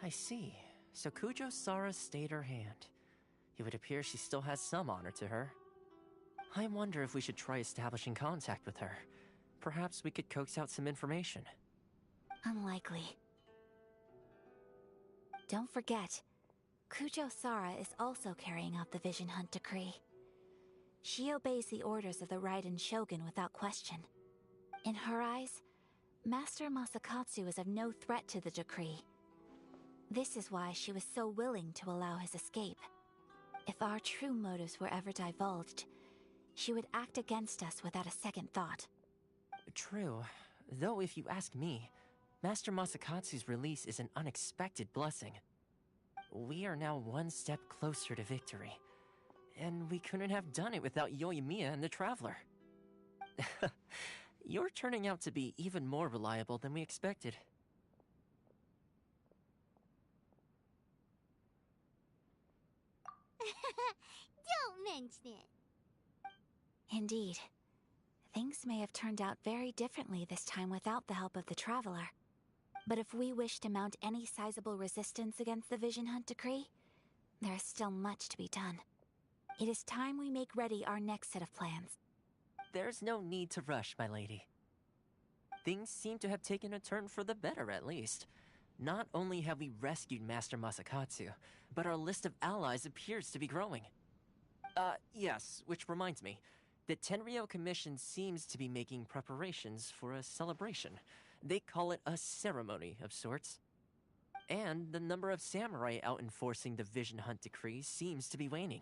I see. So Kujo Sara stayed her hand. It would appear she still has some honor to her. I wonder if we should try establishing contact with her. Perhaps we could coax out some information. Unlikely. Don't forget, Kujo Sara is also carrying out the Vision Hunt decree. She obeys the orders of the Raiden Shogun without question. In her eyes, Master Masakatsu is of no threat to the decree. This is why she was so willing to allow his escape. If our true motives were ever divulged, she would act against us without a second thought. True. Though if you ask me, Master Masakatsu's release is an unexpected blessing. We are now one step closer to victory. And we couldn't have done it without Yoimiya and the Traveler. You're turning out to be even more reliable than we expected. Don't mention it. Indeed. Things may have turned out very differently this time without the help of the Traveler. But if we wish to mount any sizable resistance against the Vision Hunt decree, there is still much to be done. It is time we make ready our next set of plans. There's no need to rush, my lady. Things seem to have taken a turn for the better, at least. Not only have we rescued Master Masakatsu, but our list of allies appears to be growing. Yes, which reminds me. The Tenryou Commission seems to be making preparations for a celebration. They call it a ceremony of sorts. And the number of samurai out enforcing the Vision Hunt decree seems to be waning.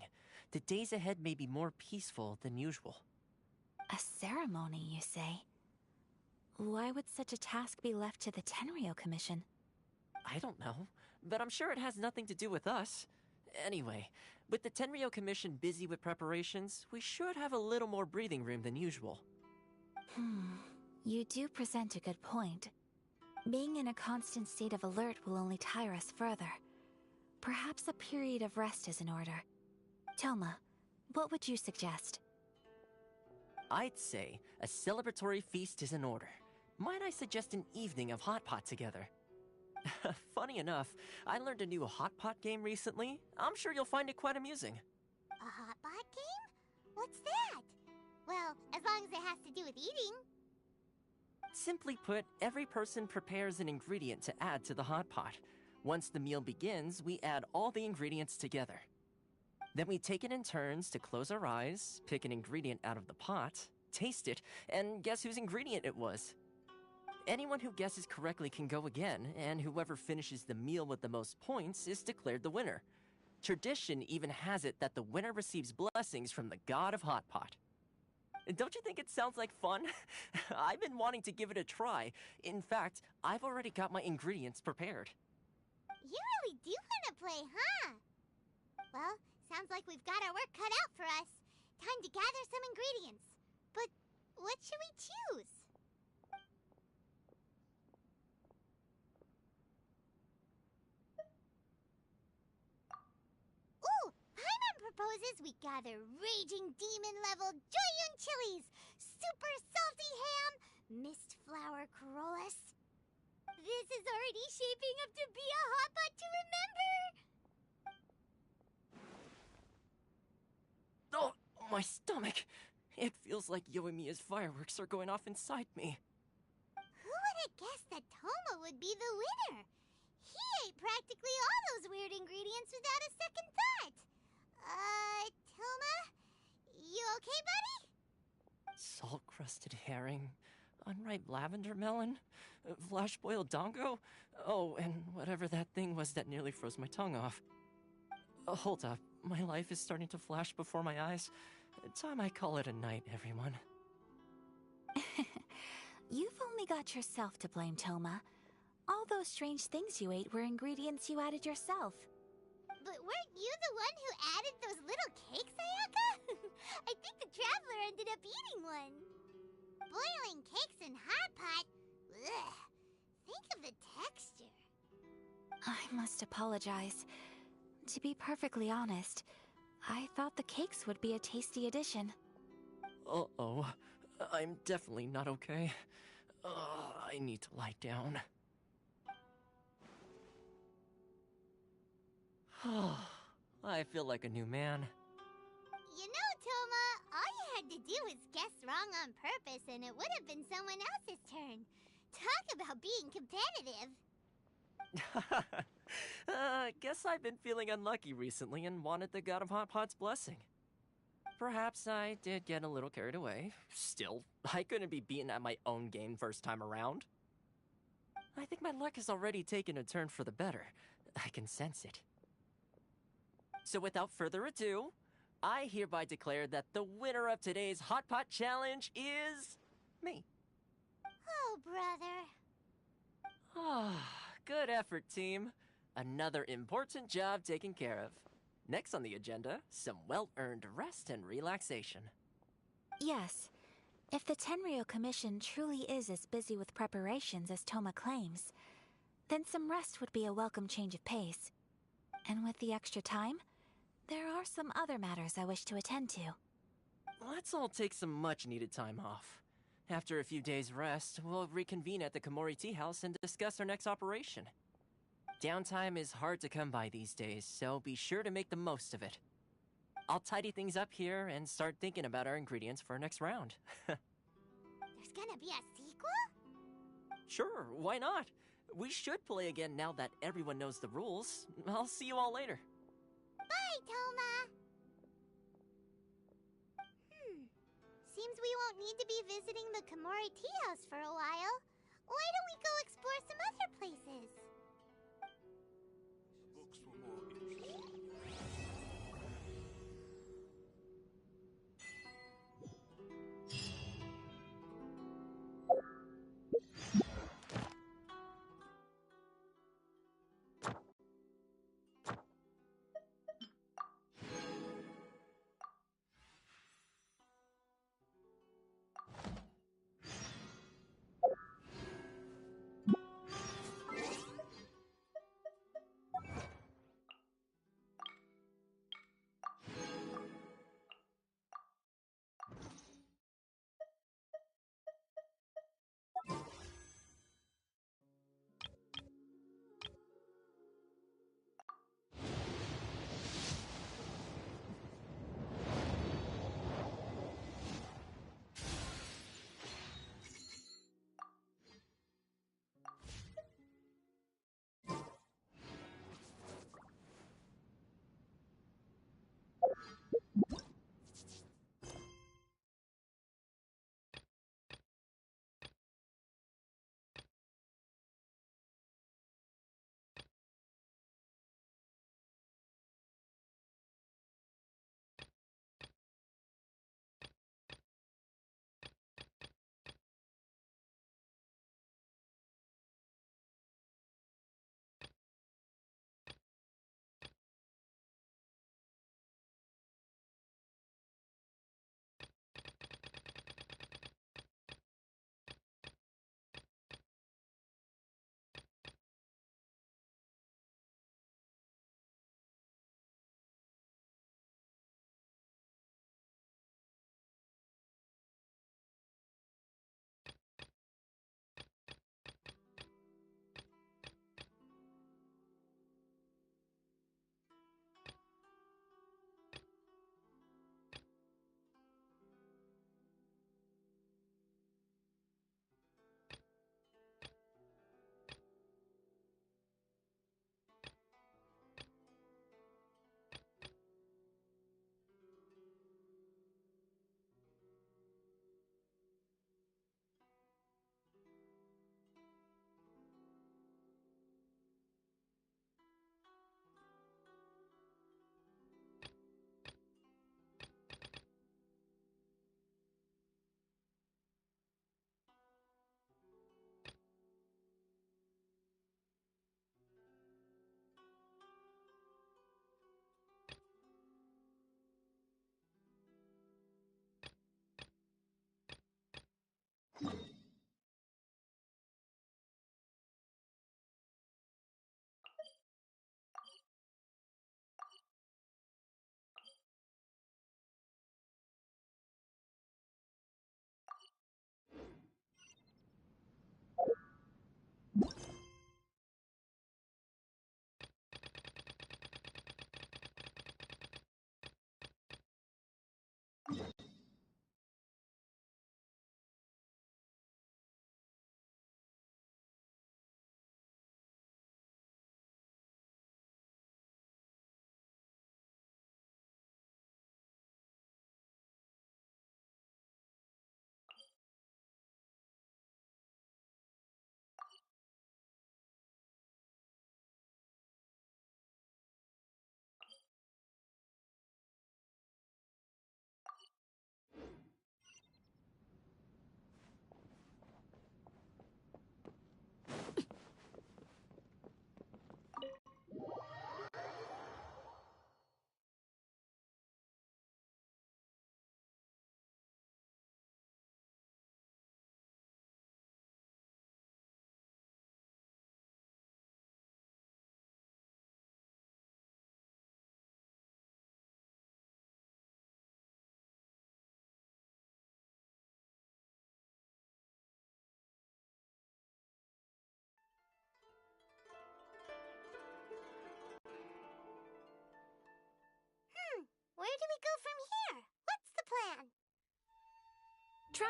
The days ahead may be more peaceful than usual. A ceremony, you say? Why would such a task be left to the Tenryou Commission? I don't know, but I'm sure it has nothing to do with us. Anyway, with the Tenryou Commission busy with preparations, we should have a little more breathing room than usual. You do present a good point. Being in a constant state of alert will only tire us further. Perhaps a period of rest is in order. Toma, what would you suggest? I'd say a celebratory feast is in order. Might I suggest an evening of hot pot together? Funny enough, I learned a new hot pot game recently. I'm sure you'll find it quite amusing. A hot pot game? What's that? Well, as long as it has to do with eating. Simply put, every person prepares an ingredient to add to the hot pot. Once the meal begins, we add all the ingredients together. Then we take it in turns to close our eyes, pick an ingredient out of the pot, taste it, and guess whose ingredient it was. Anyone who guesses correctly can go again, and whoever finishes the meal with the most points is declared the winner. Tradition even has it that the winner receives blessings from the god of Hot Pot. Don't you think it sounds like fun? I've been wanting to give it a try. In fact, I've already got my ingredients prepared. You really do want to play, huh? Well, sounds like we've got our work cut out for us. Time to gather some ingredients. But what should we choose? Ooh! Paimon proposes we gather raging demon-level Joyun chilies, super salty ham, mist flower corollas. This is already shaping up to be a hot pot to remember! Oh, my stomach! It feels like Yoimiya's fireworks are going off inside me. Who would have guessed that Toma would be the winner? He ate practically all those weird ingredients without a second thought. Toma? You okay, buddy? Salt-crusted herring, unripe lavender melon, flash-boiled dongo. Oh, and whatever that thing was that nearly froze my tongue off. Hold up, my life is starting to flash before my eyes. Time I call it a night, everyone. You've only got yourself to blame, Toma. All those strange things you ate were ingredients you added yourself. But weren't you the one who added those little cakes, Ayaka? I think the traveler ended up eating one. Boiling cakes in hot pot? Ugh. Think of the texture. I must apologize. To be perfectly honest, I thought the cakes would be a tasty addition. Uh-oh. I'm definitely not okay. I need to lie down. I feel like a new man. You know, Toma, all you had to do was guess wrong on purpose and it would have been someone else's turn. Talk about being competitive. Guess I've been feeling unlucky recently and wanted the God of Hot Pot's blessing. Perhaps I did get a little carried away. Still, I couldn't be beaten at my own game first time around. I think my luck has already taken a turn for the better. I can sense it. So without further ado, I hereby declare that the winner of today's Hot Pot Challenge is... me. Oh, brother. Good effort, team. Another important job taken care of. Next on the agenda, some well-earned rest and relaxation. Yes. If the Tenryo Commission truly is as busy with preparations as Toma claims, then some rest would be a welcome change of pace. And with the extra time, there are some other matters I wish to attend to. Let's all take some much-needed time off. After a few days' rest, we'll reconvene at the Komori Tea House and discuss our next operation. Downtime is hard to come by these days, so be sure to make the most of it. I'll tidy things up here and start thinking about our ingredients for our next round. There's gonna be a sequel? Sure, why not? We should play again now that everyone knows the rules. I'll see you all later. Bye, Toma! Seems we won't need to be visiting the Komori Tea House for a while. Why don't we go explore some other places?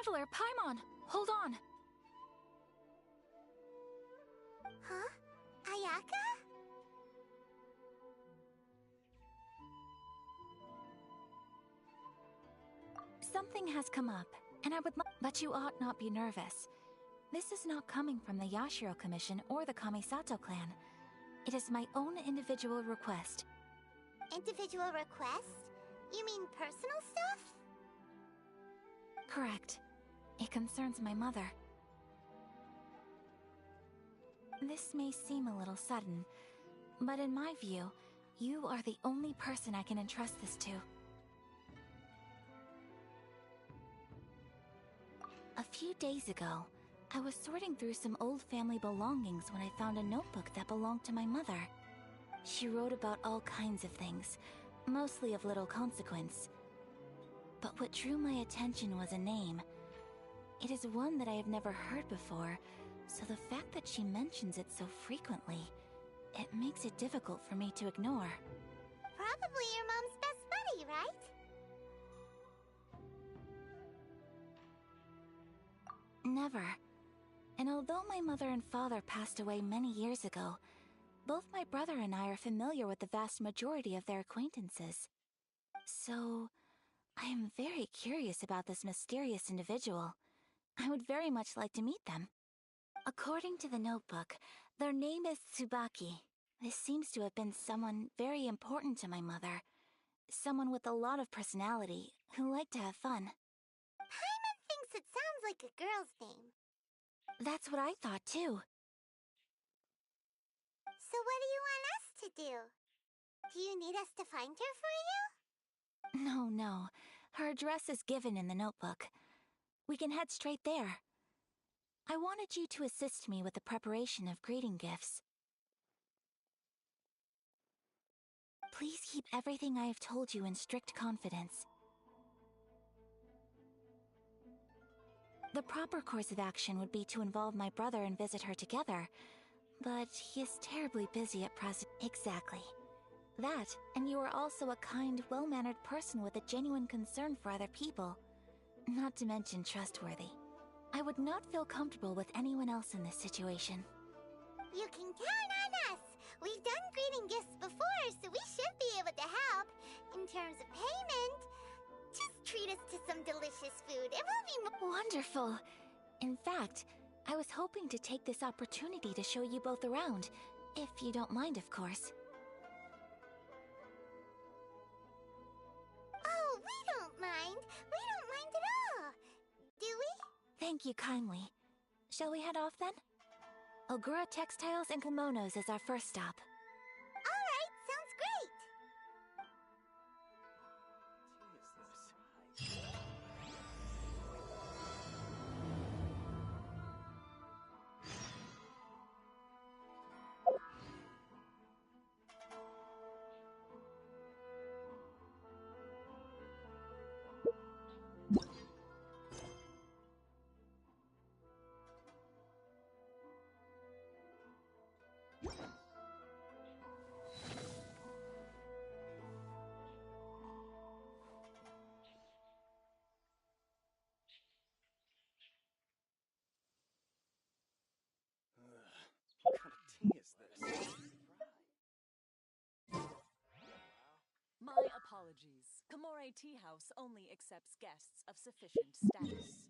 Traveler, Paimon, hold on. Huh? Ayaka? Something has come up, and I would but you ought not be nervous. This is not coming from the Yashiro Commission or the Kamisato clan. It is my own individual request. Individual request? You mean personal stuff? Correct. It concerns my mother. This may seem a little sudden, but in my view, you are the only person I can entrust this to. A few days ago, I was sorting through some old family belongings when I found a notebook that belonged to my mother. She wrote about all kinds of things, mostly of little consequence. But what drew my attention was a name. It is one that I have never heard before, so the fact that she mentions it so frequently, it makes it difficult for me to ignore. Probably your mom's best buddy, right? Never. And although my mother and father passed away many years ago, both my brother and I are familiar with the vast majority of their acquaintances. So, I am very curious about this mysterious individual. I would very much like to meet them. According to the notebook, their name is Tsubaki. This seems to have been someone very important to my mother. Someone with a lot of personality, who liked to have fun. Paimon thinks it sounds like a girl's name. That's what I thought too. So what do you want us to do? Do you need us to find her for you? No. Her address is given in the notebook. We can head straight there. I wanted you to assist me with the preparation of greeting gifts. Please keep everything I have told you in strict confidence. The proper course of action would be to involve my brother and visit her together, but he is terribly busy at present. Exactly. That, and you are also a kind, well-mannered person with a genuine concern for other people. Not to mention trustworthy. I would not feel comfortable with anyone else in this situation. You can count on us! We've done greeting gifts before, so we should be able to help. In terms of payment, just treat us to some delicious food. It will be wonderful! In fact, I was hoping to take this opportunity to show you both around. If you don't mind, of course. Oh, we don't mind. We don't mind at all. Do we? Thank you kindly. Shall we head off then? Ogura Textiles and Kimonos is our first stop. Alright, sounds great! What kind of tea is this? My apologies. Kamore Tea House only accepts guests of sufficient status.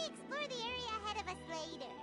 we explore the area ahead of us later?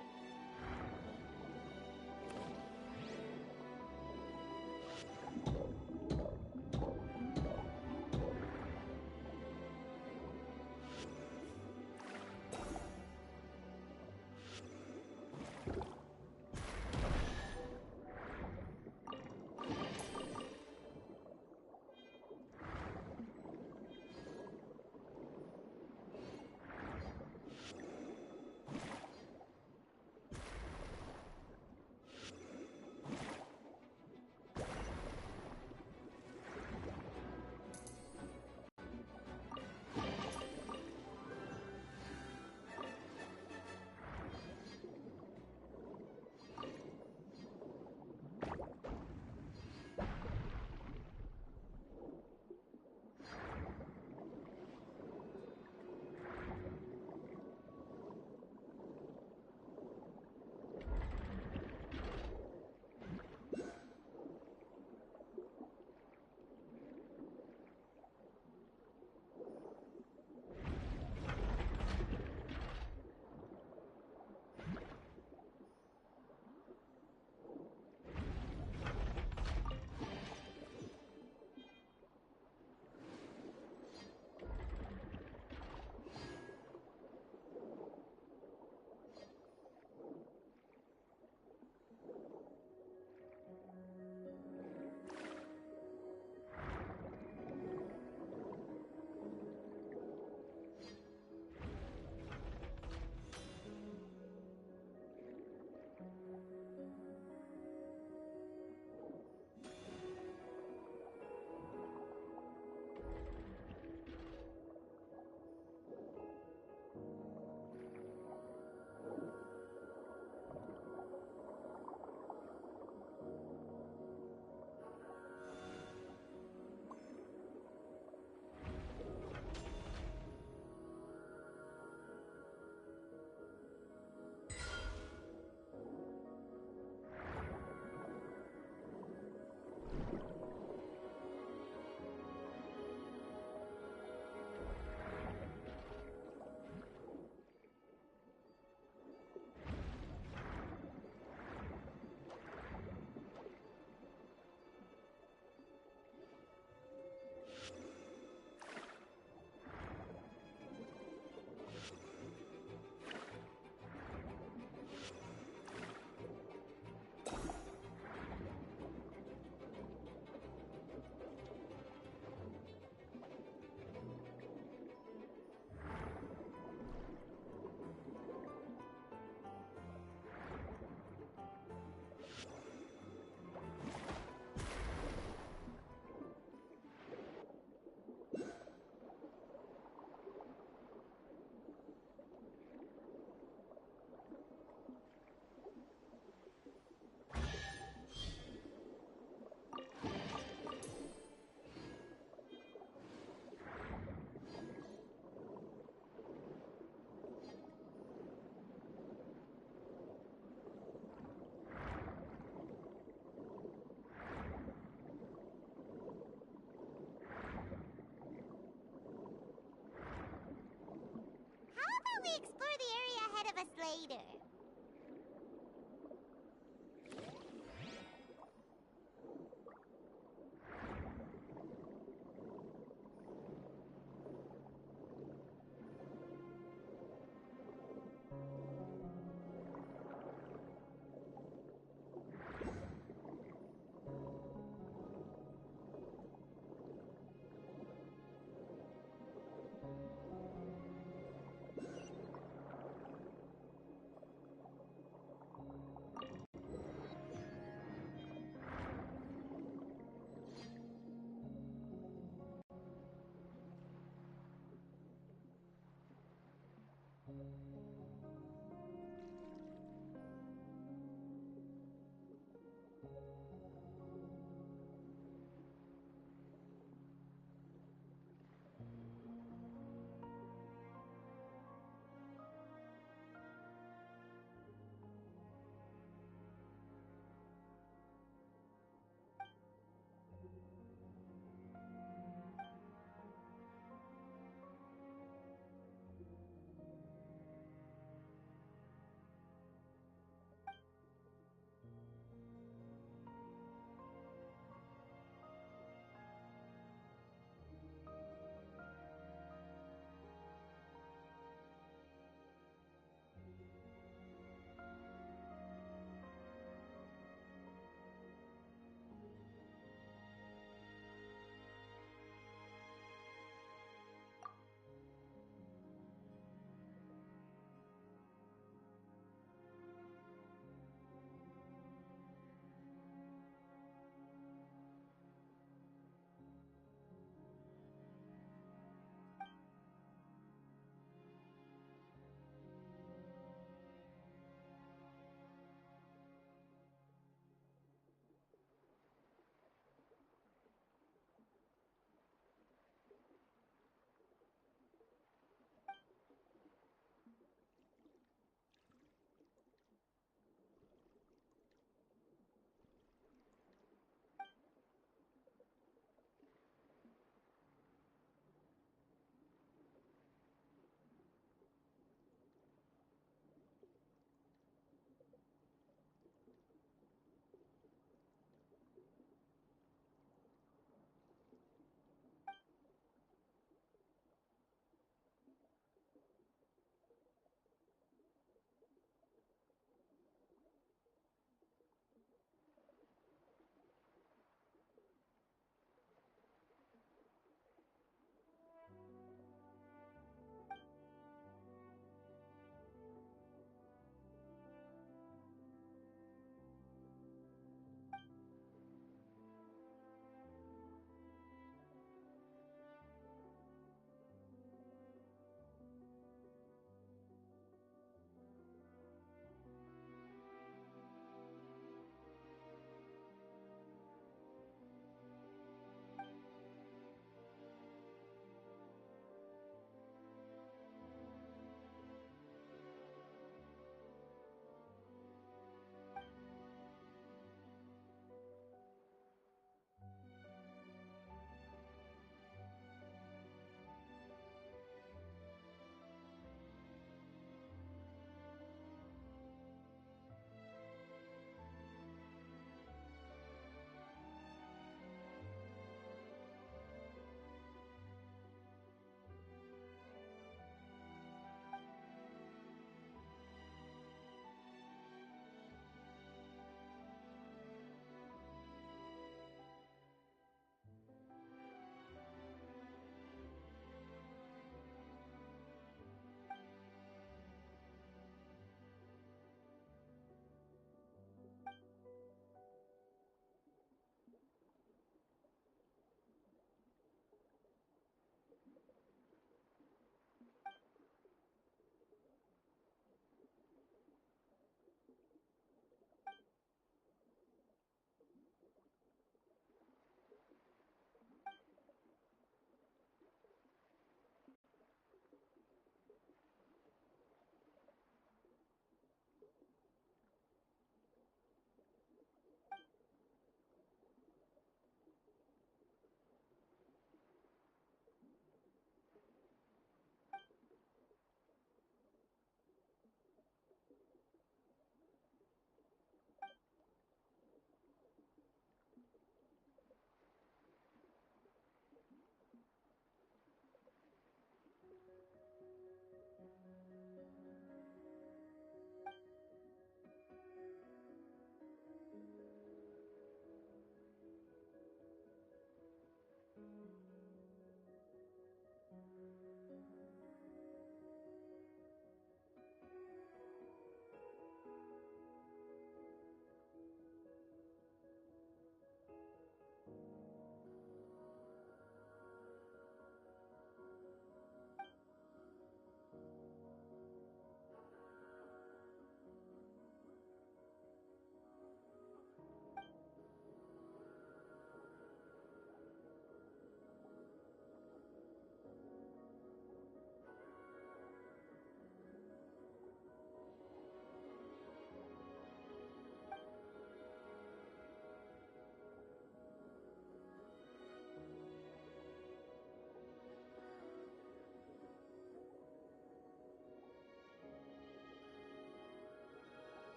We explore the area ahead of us later.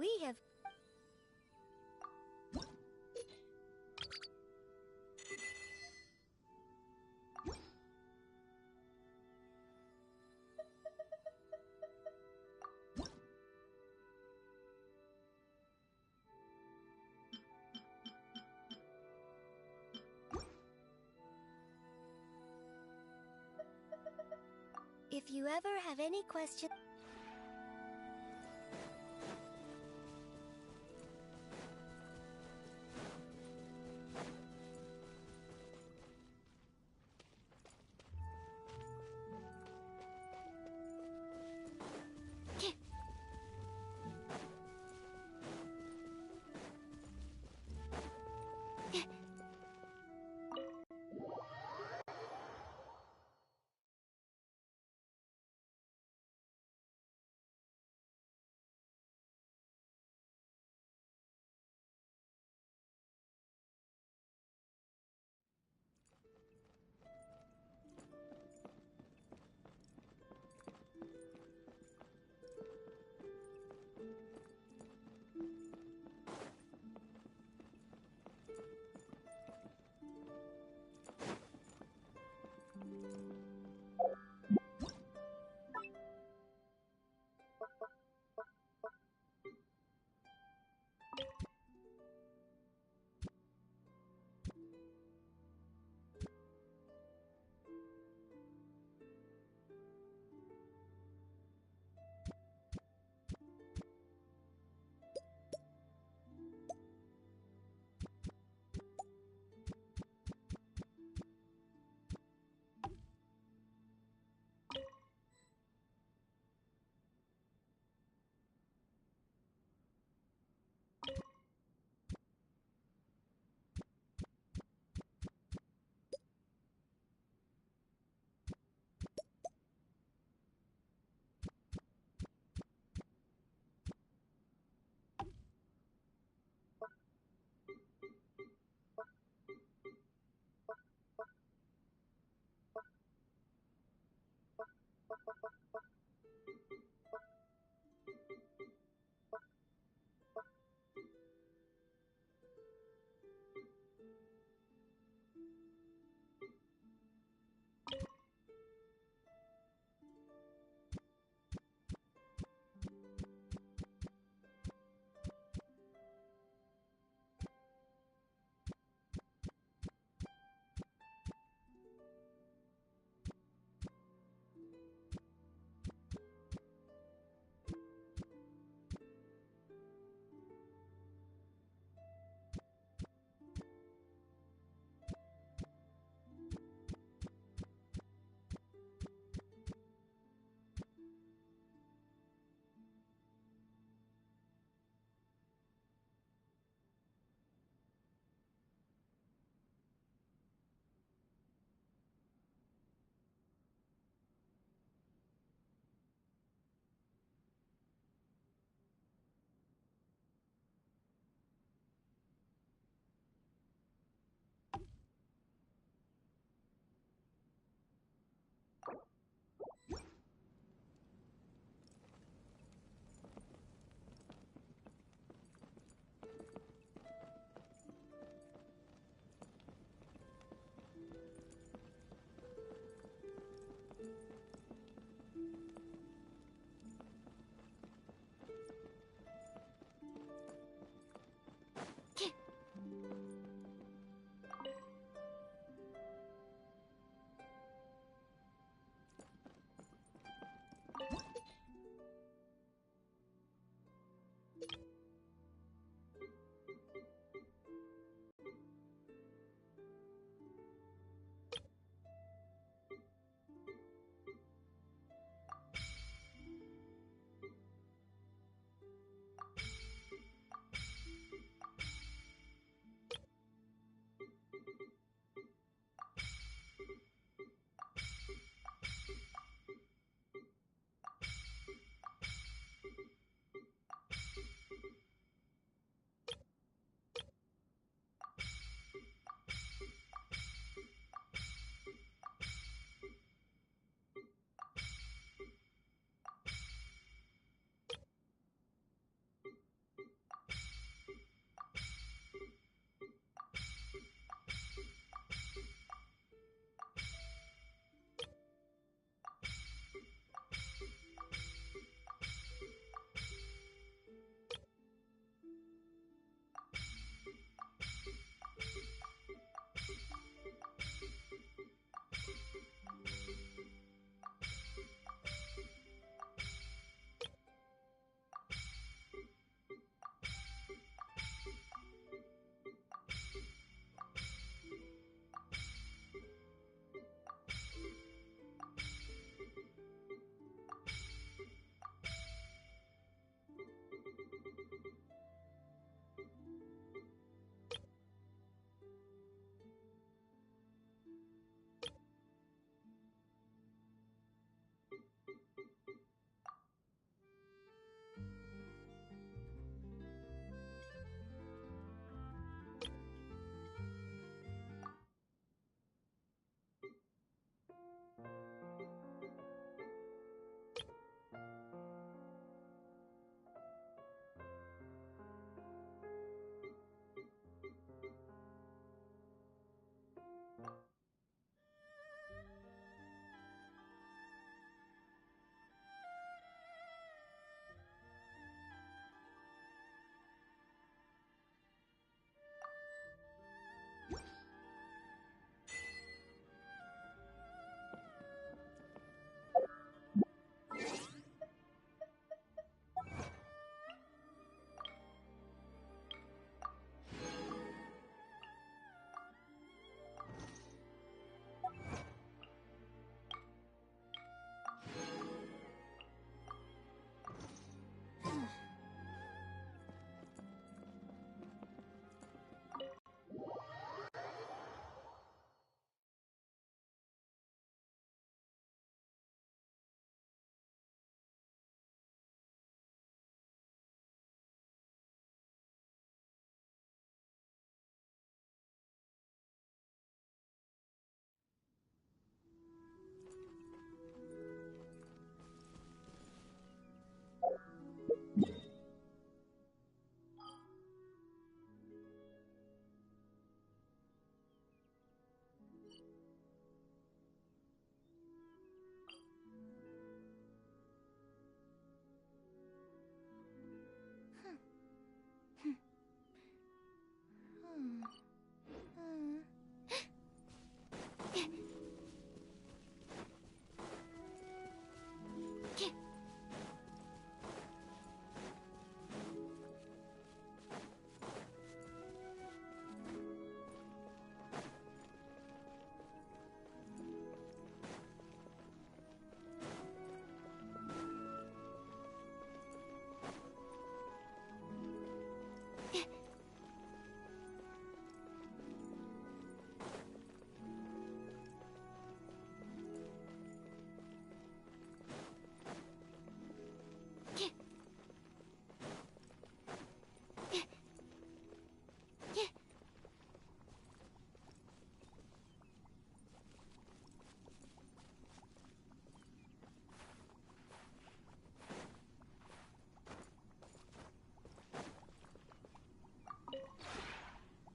we have... If you ever have any questions...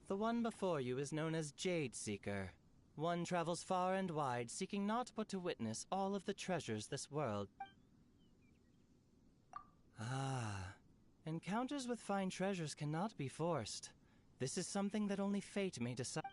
The one before you is known as Jade Seeker. One travels far and wide, seeking naught but to witness all of the treasures this world. Ah, encounters with fine treasures cannot be forced. This is something that only fate may decide.